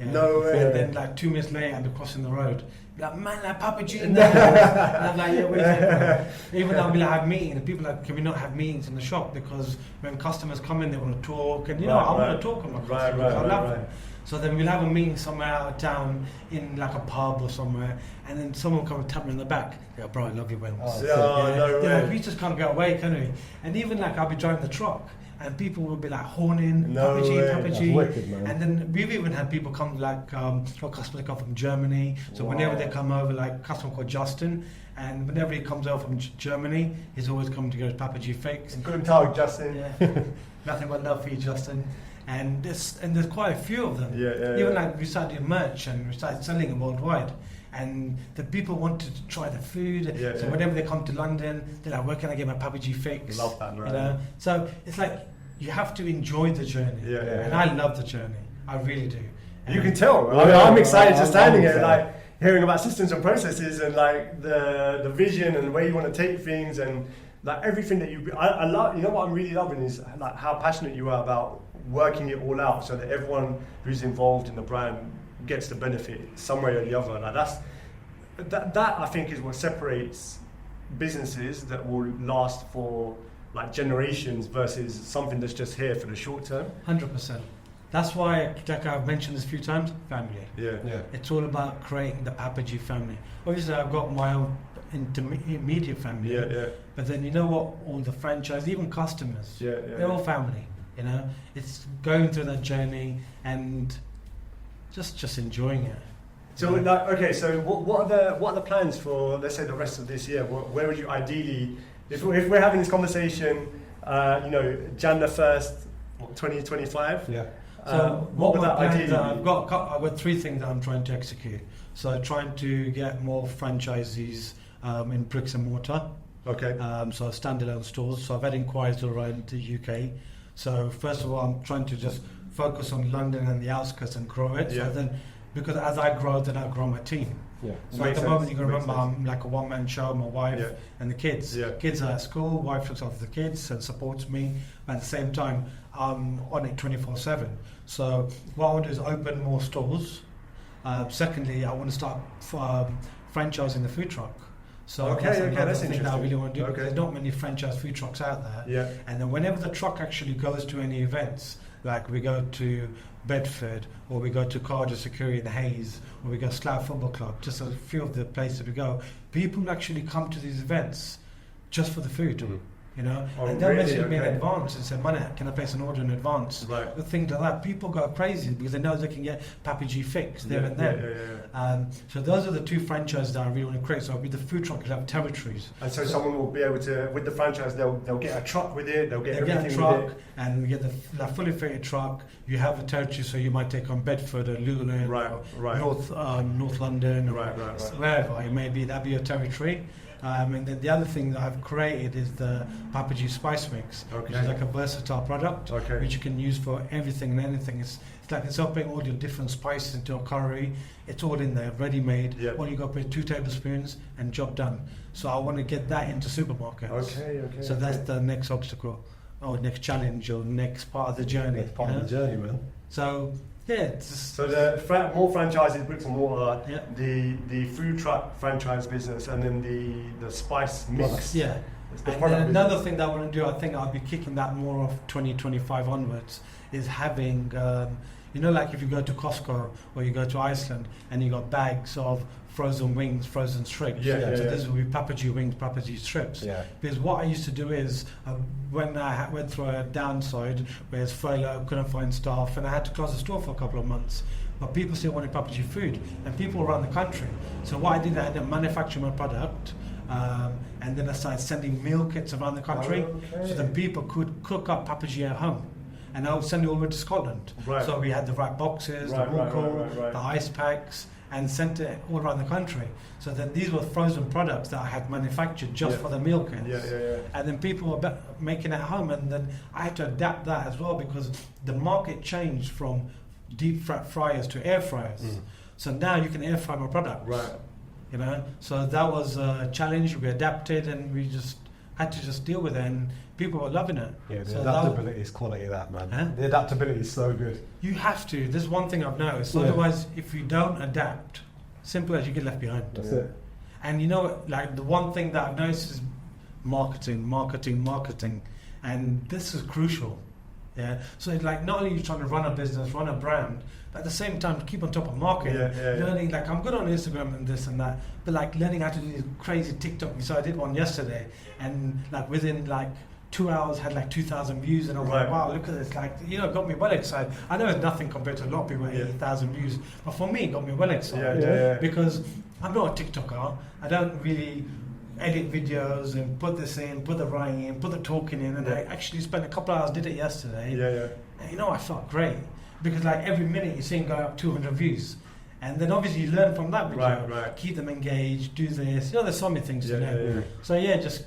S1: Yeah.
S3: No way.
S1: And then like 2 minutes later, I'm crossing the road. Be like, "Man, like Papaji." And I'm like, "Yeah, wait a second." Even though we'll have meetings, and people are like, "Can we not have meetings in the shop?" Because when customers come in, they want to talk, and I want to talk with my customers. I love them. So then we'll have a meeting somewhere out of town in like a pub or somewhere, and then someone will come and tap me on the back. Yeah, bro, I love you, Will. We just can't get away, can we? And even like I'll be driving the truck, and people will be like horning, Papaji.
S2: Wicked, man.
S1: And then we've even had people come like customers come from Germany. So whenever they come over, like a customer called Justin, and whenever he comes over from Germany, he's always coming to get his Papaji fix.
S3: Guten Tag, Justin.
S1: Yeah. Nothing but love for you, Justin. And there's quite a few of them. Even like we started doing merch and we started selling it worldwide. And the people wanted to try the food. So whenever they come to London, they're like, "Where can I get my Papaji fix?"
S3: Love that, right?
S1: You know? So it's like you have to enjoy the journey. And I love the journey. I really do. And
S3: you can tell. I mean, I'm excited just standing here, like hearing about systems and processes and like the vision and where you want to take things and like everything that I love. You know what I'm really loving is like how passionate you are about working it all out so that everyone who's involved in the brand gets the benefit some way or the other. Like that I think is what separates businesses that will last for like generations versus something that's just here for the short term.
S1: 100%. That's why, like I've mentioned this a few times, family. It's all about creating the Papaji family. Obviously, I've got my own immediate family. But then you know what? All the franchise, even customers, they're all family. You know, it's going through that journey and just enjoying it.
S3: So, like, okay, so what are the plans for, let's say, the rest of this year? Where would you ideally, if we're having this conversation, Jan the 1st, 2025?
S1: So
S3: what would that ideally?
S1: I've got 3 things that I'm trying to execute. So trying to get more franchisees in bricks and mortar.
S3: Okay.
S1: So standalone stores. So I've had inquiries all around the UK. So first of all, I'm trying to just focus on London and the outskirts and grow it. So then, because as I grow, then I grow my team. So at the moment, you can remember I'm like a one-man show. My wife and the kids. Kids are at school. Wife looks after the kids and supports me. But at the same time, I'm on it 24/7. So what I want to do is open more stores. Secondly, I want to start franchising the food truck. So that's another thing that I really want to do because there's not many franchise food trucks out there. And then whenever the truck actually goes to any events, like we go to Bedford or we go to Cardiff Security in Hayes or we go to Slough Football Club, just a few of the places we go, people actually come to these events just for the food. You know, and they'll message me in advance and say, "Maneet, can I place an order in advance?" With things like that, people go crazy because they know they can get Papaji fixed there and then. So those are the 2 franchises that I really want to create. So with the food truck, you'll have territories.
S3: And so someone will be able to, with the franchise, they'll get a truck with it. They'll get everything
S1: a truck,
S3: with it.
S1: and we get the fully fitted truck. You have a territory, so you might take on Bedford or Luton or North London, or wherever it may be. That'd be your territory. And then the other thing that I've created is the Papaji Spice Mix, which is like a versatile product, which you can use for everything and anything. It's like it's putting all your different spices into a curry. It's all in there, ready-made. All you got to put 2 tablespoons and job done. So I want to get that into supermarkets. So that's the next obstacle, or next challenge, or next part of the journey.
S2: Next part of the journey, man.
S1: So so
S3: the more franchises, bricks and mortar, the food truck franchise business, and then the spice mix.
S1: And then another thing that I want to do, I think I'll be kicking that more off 2025 onwards, is having, like if you go to Costco or you go to Iceland and you got bags of frozen wings, frozen strips. So this will be Papaji wings, Papaji strips. Because what I used to do is, when I went through a downside, where it's furlough, couldn't find staff, and I had to close the store for a couple of months. But people still wanted Papaji food, and people around the country. So what I did, I ended up manufacturing my product, and then I started sending meal kits around the country, so that people could cook up Papaji at home. And I would send it all over to Scotland. So we had the right boxes, the the ice packs, and sent it all around the country. So then these were frozen products that I had manufactured just for the meal kits. And then people were making it at home, and then I had to adapt that as well because the market changed from deep fryers to air fryers. So now you can air fry my product. you know. So that was a challenge. We adapted, and we just had to just deal with it, and people were loving it.
S2: Yeah, the
S1: So
S2: adaptability is quality, that, man.
S1: Huh?
S2: The adaptability is so good.
S1: You have to. There's one thing I've noticed.
S2: Yeah.
S1: Otherwise, if you don't adapt, simple as you get left behind.
S2: That's it.
S1: And you know, like the one thing that I've noticed is marketing, and this is crucial. Yeah. So it's like not only are you trying to run a business, run a brand, but at the same time keep on top of marketing. Learning, like I'm good on Instagram and this and that, but like learning how to do these crazy TikTok. So I did one yesterday, and like within like 2 hours had like 2,000 views, and I was like, wow, look at this! Like, you know, it got me well excited. I know it's nothing compared to a lot of people, 80,000 views, but for me, it got me well excited because I'm not a TikToker. I don't really edit videos and put this in, put the writing in, put the talking in, and I actually spent a couple of hours, did it yesterday. And you know, I felt great because like every minute you're seeing go up 200 views. And then obviously you learn from that video, keep them engaged, do this. You know, there's so many things to learn. So just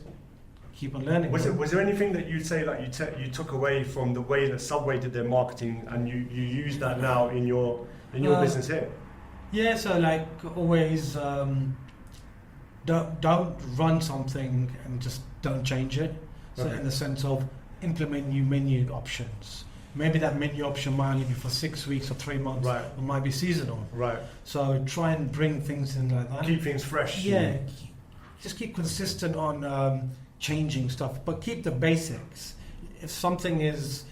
S1: keep on learning.
S3: Was there anything that you'd say like you took away from the way that Subway did their marketing, and you use that now in your business here? Yeah,
S1: so like always, don't run something and just don't change it. So in the sense of implement new menu options. Maybe that menu option might only be for 6 weeks or 3 months, or might be seasonal. So try and bring things in like that.
S3: Keep things fresh.
S1: Yeah, just keep consistent on changing stuff, but keep the basics. If something's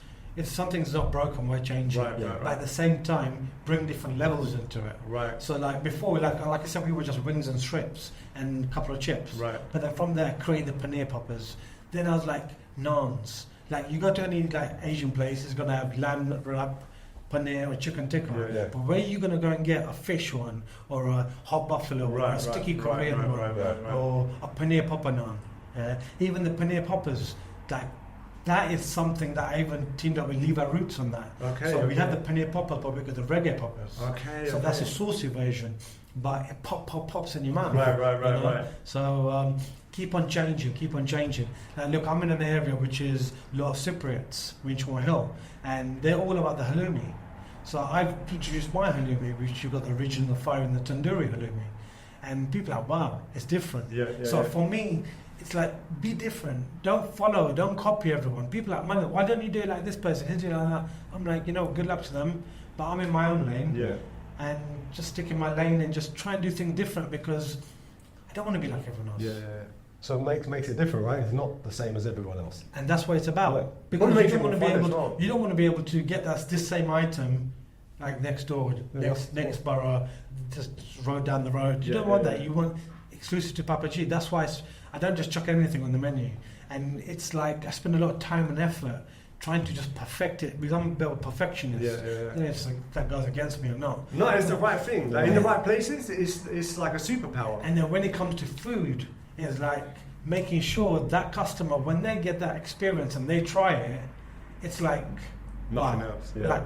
S1: not broken, why change it? But at the same time, bring different levels into it. So like before, like I said, we were just wings and strips and a couple of chips. But then from there, create the paneer poppers. Then I was like, naans. Like you go to any like Asian place, it's gonna have lamb wrap, paneer or chicken tikka. But where are you gonna go and get a fish one, or a hot buffalo, or a sticky Korean one, or a paneer popper naan? Even the paneer poppers, like that is something that I even teamed up with Levi Roots on that. So we have the paneer poppers, but we got the reggae poppers. So that's a saucy version, but it pops in your mouth. Right. So keep on changing. Look, I'm in an area which is a lot of Cypriots, Winchmore Hill, and they're all about the halloumi. So I've introduced my halloumi, which you've got the original fire and the tandoori halloumi, and people are like, wow, it's different. So for me, it's like, be different. Don't follow, don't copy everyone. People are like, man, why don't you do it like this person? He's doing it like that. I'm like, you know, good luck to them, but I'm in my own lane. And just stick in my lane and just try and do things different because I don't want to be like everyone else.
S2: So it makes it different, right? It's not the same as everyone else.
S1: And that's what it's about. Because you don't want to be able to get this same item like next door, next borough, just road down the road. You don't want that. You want exclusive to Papaji. That's why I don't just chuck anything on the menu. And it's like I spend a lot of time and effort trying to just perfect it because I'm a bit of a perfectionist. It's like that goes against me or not.
S3: No, it's the right thing. Like in the right places, it's like a superpower.
S1: And then when it comes to food, it's like making sure that customer, when they get that experience and they try it, it's like
S3: nothing else.
S1: Like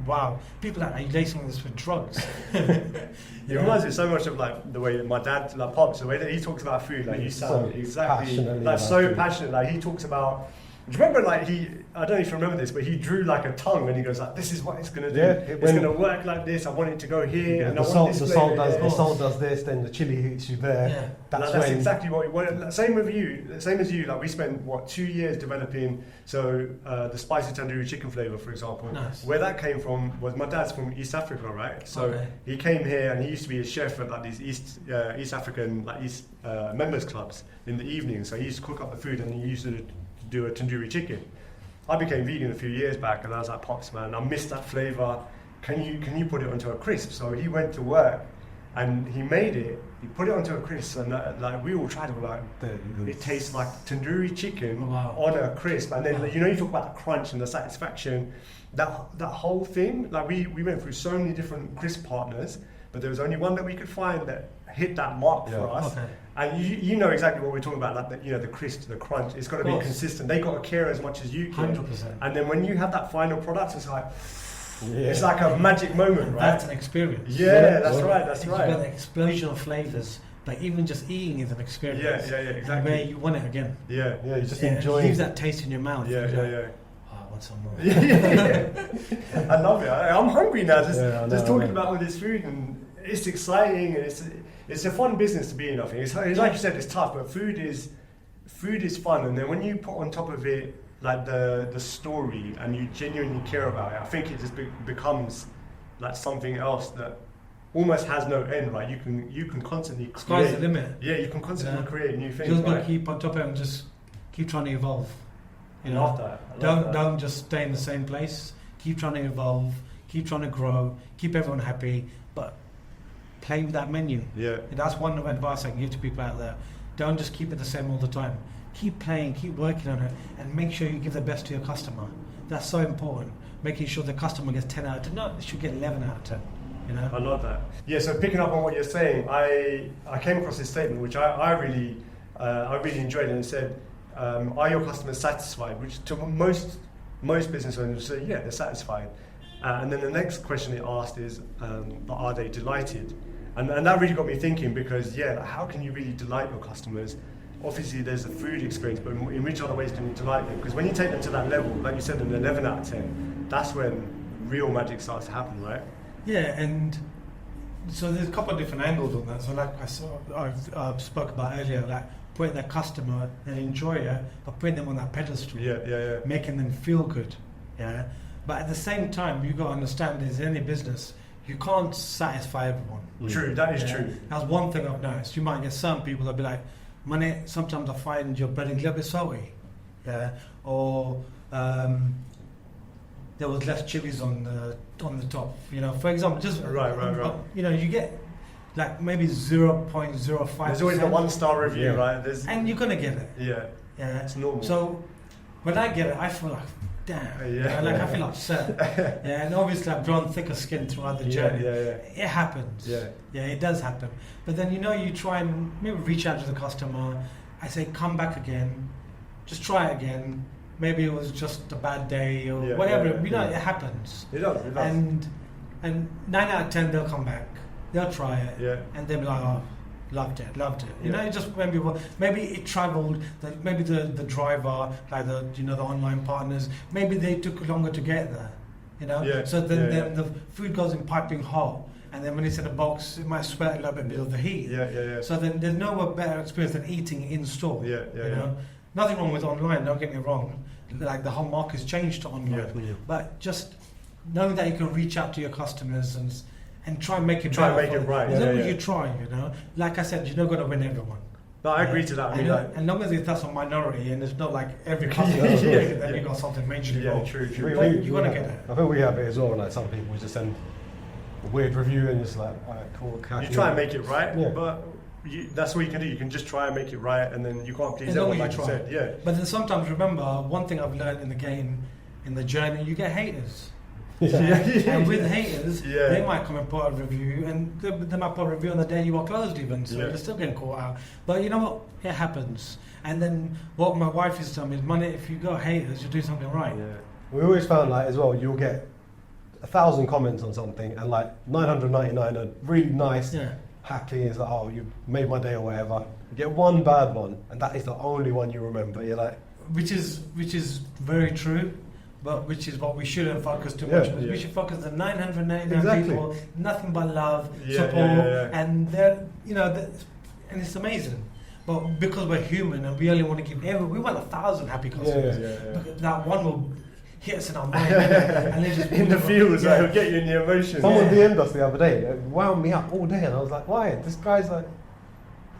S1: wow, people are lacing this with drugs.
S3: It reminds me so much of like the way my dad, like Pops, the way that he talks about food. Like he sounds exactly like so passionate. Like he talks about. Do you remember, like I don't know if you remember this, but he drew like a tongue and he goes like, "This is what it's gonna do. It's gonna work like this. I want it to go here." And
S2: the salt does this, then the chili hits you there.
S3: That's exactly what he wanted. Same as you. Like we spent 2 years developing. So the spicy tandoori chicken flavor, for example, where that came from was my dad's from East Africa, right? So he came here and he used to be a chef at like these East African members clubs in the evening. So he used to cook up the food and he used to do a tandoori chicken. I became vegan a few years back and I was like, Pops, man, I miss that flavour. Can you put it onto a crisp? So he went to work and he made it. He put it onto a crisp and like we all tried it. Like it tastes like tandoori chicken on a crisp. And then you talk about the crunch and the satisfaction. That whole thing. Like we went through so many different crisp partners, but there was only one that we could find that hit that mark for us. And you know exactly what we're talking about, like the crisp, the crunch. It's got to be consistent. They got to care as much as you can.
S1: 100%.
S3: And then when you have that final product, it's like it's like a magic moment, right?
S1: That's an experience.
S3: That's right.
S1: You've got an explosion of flavors. But even just eating is an experience.
S3: Exactly.
S1: And where you want it again.
S2: You just enjoy.
S1: It leaves that taste in your mouth.
S3: I
S1: want some more.
S3: I love it. I'm hungry now. Just talking
S2: know.
S3: about all this food, and it's exciting. And it's a fun business to be in. I think it's like you said, it's tough, but food is fun. And then when you put on top of it like the story, and you genuinely care about it, I think it just becomes like something else that almost has no end. Right? You can constantly
S1: Sky's the limit.
S3: Yeah, you can constantly create new things.
S1: You just got to
S3: right?
S1: keep on top of it and just keep trying to evolve. You know,
S3: I love that.
S1: Don't just stay in the same place. Keep trying to evolve. Keep trying to grow. Keep everyone happy, but play with that menu.
S3: Yeah.
S1: And that's one of advice I can give to people out there. Don't just keep it the same all the time. Keep playing, keep working on it, and make sure you give the best to your customer. That's so important. Making sure the customer gets 10 out of 10. No, they should get 11 out of 10. You know?
S3: I love that. Yeah, so picking up on what you're saying, I came across this statement which I really enjoyed, and it said, are your customers satisfied? Which to most business owners say, yeah, they're satisfied. And then the next question it asked is, but are they delighted? And that really got me thinking, because like, how can you really delight your customers? Obviously there's the food experience, but in which other ways can you delight them? Because when you take them to that level, like you said, an 11 out of 10, that's when real magic starts to happen, right?
S1: Yeah, and so there's a couple of different angles on that. So like I spoke about earlier, like putting the customer, an enjoyer, but putting them on that pedestal.
S3: Yeah.
S1: Making them feel good. Yeah. But at the same time, you've got to understand there's any business, you can't satisfy everyone.
S3: True, that is true.
S1: That's one thing I've noticed. You might get some people that'll be like, Maneet, sometimes I find your bread a little bit salty. Yeah. Or there was less chilies on the top. You know, for example, just
S3: right.
S1: You know, you get like maybe 0.05%.
S3: There's always the 1-star review, right?
S1: And you're gonna get it.
S3: Yeah, it's normal.
S1: So when I get it, I feel like, damn. I feel upset. And obviously I've grown thicker skin throughout the journey. It happens. Yeah, it does happen. But then you try and maybe reach out to the customer. I say, come back again. Just try again. Maybe it was just a bad day or whatever. It happens. It does. And 9 out of 10 they'll come back. They'll try it. And they'll be like, oh, loved it. You know, it just maybe it travelled. Maybe the driver, like the online partners, maybe they took longer to get there. You know, so then the food goes in piping hot, and then when it's in a box, it might sweat a little bit because of the heat. So then there's no better experience than eating in store. You know, nothing wrong with online. Don't get me wrong. Like the whole market's changed to online, but just knowing that you can reach out to your customers and try and make it
S3: right.
S1: As long as you try, you know. Like I said, you're not going to win everyone.
S3: No, I agree to that.
S1: And as long as that's a minority, and it's not like every customer, then you got something majorly wrong.
S3: True.
S1: You're going to get it.
S2: I think we have it as well. Like some people just send a weird review and just like, all right, cool.
S3: You try and make it right, but that's what you can do. You can just try and make it right, and then you can't please everyone, like you said.
S1: But then sometimes, remember, one thing I've learned in the game, in the journey, you get haters. And with haters, they might come and put a review, and they might put a review on the day you are closed even, so you're still getting caught out. But you know what? It happens. And then what my wife used to tell me is, Maneet, if you got haters, you do something right.
S2: We always found like as well, you'll get 1,000 comments on something, and like 999 are really nice, happy. It's like, oh, you made my day or whatever. You get one bad one, and that is the only one you remember. You're like,
S1: which is very true. But which is what we shouldn't focus too much. We should focus on 999 people, nothing but love, support, and they're, and it's amazing. But because we're human and we only want to give we want 1,000 happy customers. That one will hit us in our mind, and they just
S3: in the feels, like, it'll get you in the emotions.
S2: Someone DM'd us the other day, it wound me up all day, and I was like, why? This guy's like,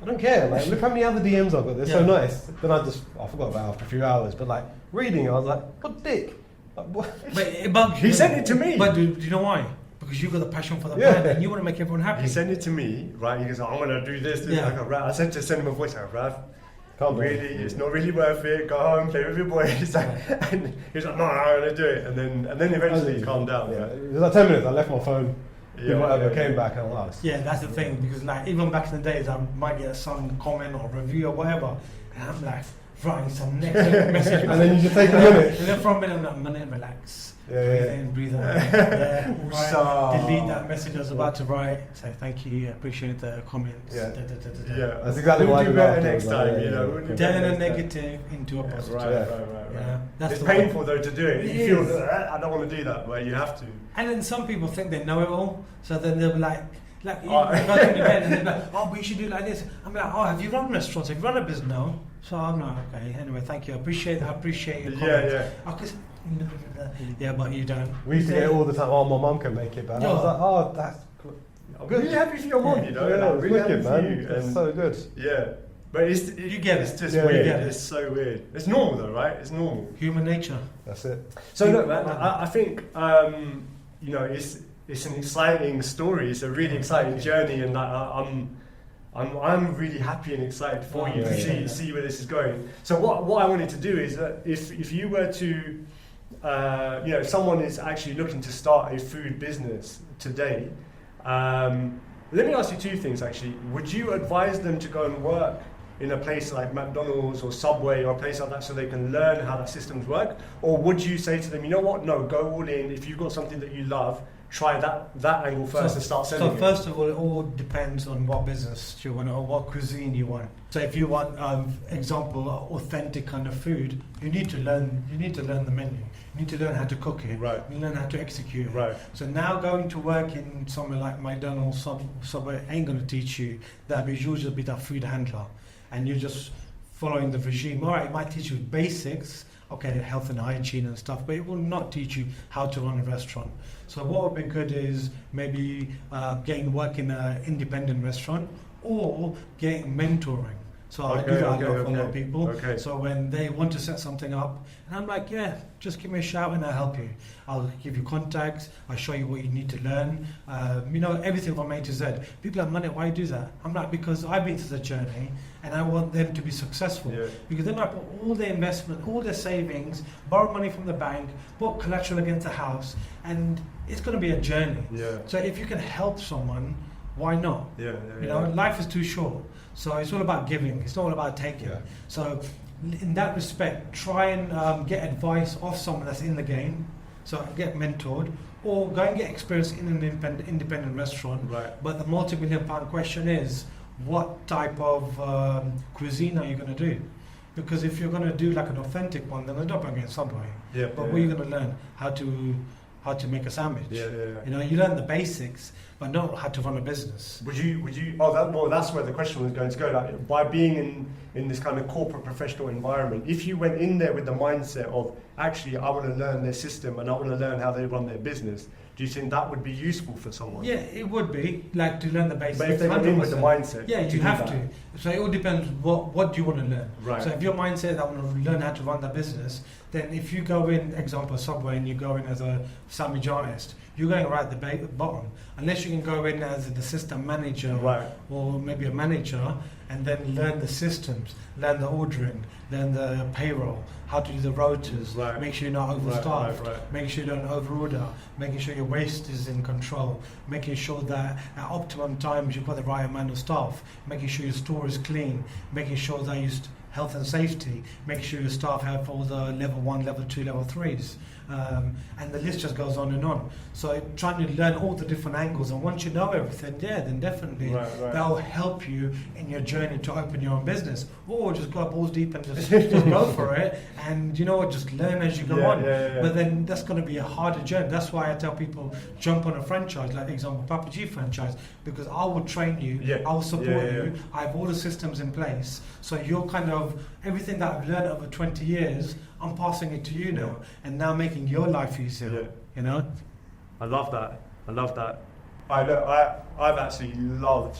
S2: I don't care. Like, look how many other DMs I've got. They're so nice. Then I forgot about it after a few hours. But like reading, I was like, what dick.
S1: But
S3: he sent it to me.
S1: But do you know why? Because you've got the passion for the brand and you want to make everyone happy.
S3: He sent it to me, right? He goes, I'm going to do this. I said to send him a voice out, Rav. It's not really worth it. Go home, play with your boys. And he was like, no, I'm going to do it. And then eventually he calmed down.
S2: It was like 10 minutes. I left my phone. Came back and I was
S1: that's the thing, because like even back in the days I might get some comment or review or whatever, and I'm like, writing some negative message.
S2: And then you just take a minute.
S1: And then for a minute, I'm like, Maneet, relax.
S2: Yeah,
S1: Breathe
S2: yeah.
S1: in, breathe out. Yeah,
S3: So-
S1: right. Delete that message I was about to write. Say thank you, appreciate the comments.
S2: Yeah.
S3: Yeah,
S2: That's exactly
S3: we'll
S2: why I
S3: do
S2: do
S3: better
S2: afterwards,
S3: next
S2: like,
S3: time.
S2: yeah,
S3: You know,
S2: yeah,
S3: we'll do
S2: yeah.
S3: better
S1: Turn a
S3: next time.
S1: negative into a
S3: Yeah,
S1: positive.
S3: right.
S1: Yeah, that's
S3: It's
S1: the way.
S3: painful though to do it.
S1: It
S3: You feel
S1: is.
S3: that I don't want to do that, but you have to.
S1: And then some people think they know it all, so then they'll be like you
S3: Oh.
S1: go to an event and they'll be like, oh, but you should do it like this. I'm like, oh, have you run restaurants? Have you run a business? No. So I'm like, okay, anyway, thank you. I appreciate your comments.
S3: Yeah.
S1: Oh, 'cause- yeah, but you don't.
S2: We used to get it all the time. Oh, my mum can make it, but I was
S1: Yeah.
S2: like, oh, that's cool.
S3: I'm really happy for your mom, you know.
S2: Yeah,
S3: and I'm
S2: it's
S3: really
S2: wicked,
S3: happy
S2: man.
S3: for you.
S2: It's
S3: And
S2: so good.
S3: yeah, but
S1: You get
S3: It's
S1: it.
S3: just
S2: Yeah,
S3: weird.
S1: yeah.
S3: It's so weird. It's normal though, right? It's normal.
S1: Human nature.
S2: That's it.
S3: So look, man, I think you know it's an exciting story. It's a really exciting journey, and I'm really happy and excited for you to
S2: Yeah.
S3: see where this is going. So what I wanted to do is that if you were to you know, if someone is actually looking to start a food business today, let me ask you two things actually. Would you advise them to go and work in a place like McDonald's or Subway or a place like that so they can learn how that systems work? Or would you say to them, you know what, no, go all in. If you've got something that you love, try that angle first and start selling
S1: So first of all, it all depends on what business you want or what cuisine you want. So if you want, example, authentic kind of food, you need to learn the menu. You need to learn how to cook it.
S3: Right.
S1: You learn how to execute it.
S3: Right.
S1: So now going to work in somewhere like McDonald's, Subway ain't going to teach you that, because you'll just be that food handler and you're just following the regime. All right, it might teach you basics, okay, health and hygiene and stuff, but it will not teach you how to run a restaurant. So what would be good is maybe getting work in an independent restaurant or getting mentoring. So I do that a lot for a lot of people.
S3: Okay.
S1: So when they want to set something up, and I'm like, yeah, just give me a shout and I'll help you. I'll give you contacts. I'll show you what you need to learn. You know, everything from A to Z. People are like, Maneet, why do you do that? I'm like, because I've been through the journey and I want them to be successful.
S3: Yeah.
S1: Because they might put all their investment, all their savings, borrow money from the bank, put collateral against the house, and it's going to be a journey.
S3: Yeah.
S1: So if you can help someone, why not?
S3: Yeah.
S1: You know, life is too short. So it's all about giving. It's not all about taking.
S2: Yeah.
S1: So in that respect, try and get advice off someone that's in the game. So get mentored, or go and get experience in an independent restaurant.
S3: Right.
S1: But the multi-million-pound question is, what type of cuisine are you going to do? Because if you're going to do like an authentic one, then they're not going to get Subway.
S3: Yeah.
S1: But what are you going to learn? How to make a sandwich.
S3: Yeah.
S1: You know, you learn the basics, but not how to run a business.
S3: Would you? Oh, that's where the question was going to go. Like, by being in this kind of corporate professional environment, if you went in there with the mindset of actually, I want to learn their system and I want to learn how they run their business, do you think that would be useful for someone?
S1: Yeah, it would be like to learn the basics.
S3: But if they went in with the
S1: 100%.
S3: mindset,
S1: Yeah,
S3: to
S1: you
S3: do
S1: have
S3: that.
S1: to. So it all depends what do you want to learn.
S3: Right.
S1: So if your mindset I want to learn how to run that business, then if you go in, example Subway, and you go in as a sandwich artist, you're going right at the bottom. Unless you can go in as an assistant manager,
S3: Right.
S1: or maybe a manager, and then learn the systems, learn the ordering, learn the payroll, how to do the rotors,
S3: Right.
S1: make sure you're not overstaffed,
S3: right.
S1: making sure you don't overorder, making sure your waste is in control, making sure that at optimum times you've got the right amount of staff, making sure your store is clean, making sure that you health and safety, making sure your staff have all the level 1, level 2, level 3s. And the list just goes on and on. So trying to learn all the different angles, and once you know everything, yeah, then definitely
S3: Right.
S1: that'll help you in your journey to open your own business. Or just go balls deep and just go for it, and you know what, just learn as you go on.
S3: Yeah.
S1: But then that's going to be a harder journey. That's why I tell people jump on a franchise, like example Papaji franchise, because I will train you,
S3: Yeah.
S1: I will support
S3: Yeah.
S1: you. I have all the systems in place, so you're kind of everything that I've learned over 20 years. I'm passing it to you now, and now making your life easier.
S3: Yeah.
S1: You know.
S3: I love that. I've actually loved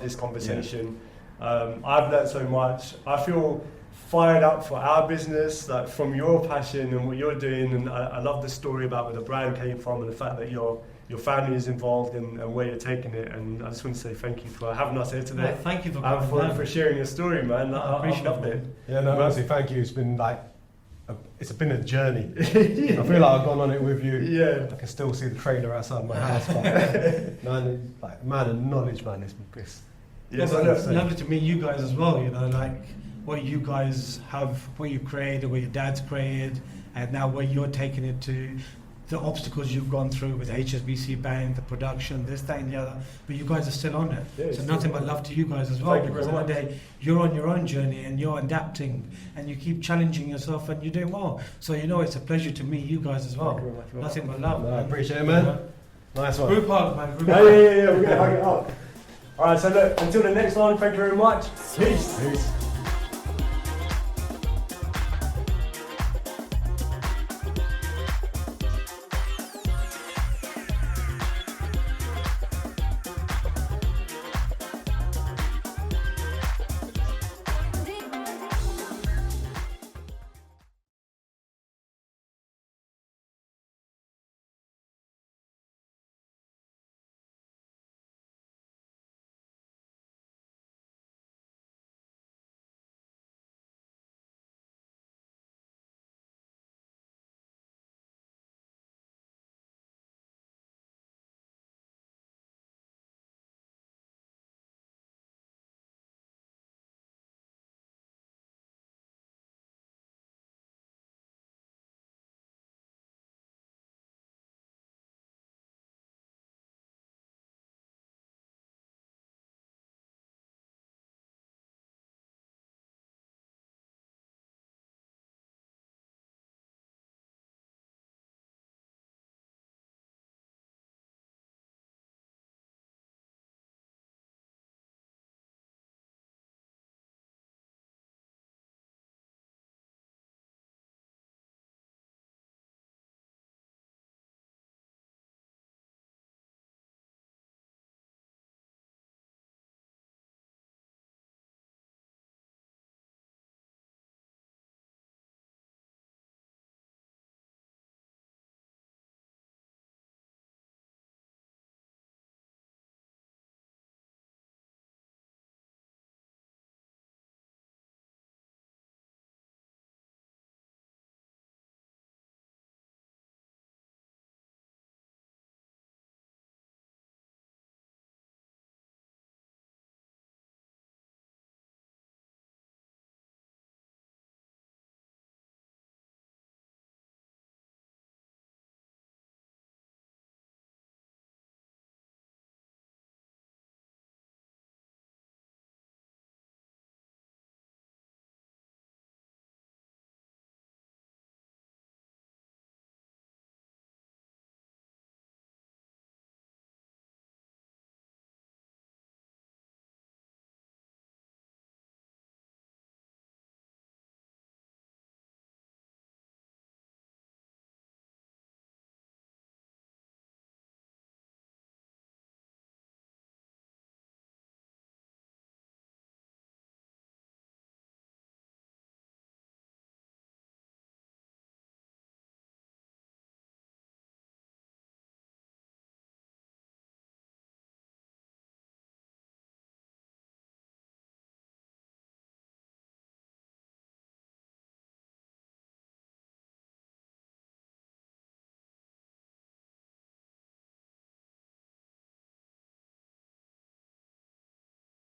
S3: this conversation. I've learned so much. I feel fired up for our business, like from your passion and what you're doing. And I love the story about where the brand came from and the fact that your family is involved and where you're taking it. And I just want to say thank you for having us here today.
S1: No, thank you for
S3: And
S1: coming.
S3: for sharing your story, man.
S1: I appreciate
S3: I've loved
S1: it.
S3: it.
S2: Yeah, no, honestly, thank you. It's been like, it's been a journey. I feel like I've gone on it with you.
S3: Yeah.
S2: I can still see the trailer outside my house. But man of knowledge, man.
S3: Yes,
S1: Yeah,
S3: I
S1: but it's
S3: know.
S1: lovely to meet you guys as well. You know, like what you guys have, what you created, what your dad's created, and now where you're taking it to, the obstacles you've gone through with HSBC Bank, the production, this, that, and the other. But you guys are still on it.
S3: Yeah,
S1: So nothing but love to you guys as well.
S3: Thank you
S1: Because
S3: very
S1: at the end of the day, you're on your own journey and you're adapting and you keep challenging yourself and you're doing well. So you know, it's a pleasure to meet you guys as well.
S3: Thank you very much, man.
S1: Nothing but love.
S2: No, I
S1: man.
S2: appreciate it, man. Nice one.
S1: Group hug, man. Group
S3: Yeah,
S1: hug.
S3: we're going to hug it up. All right, so look, until the next one, thank you very much. Peace.
S2: Peace.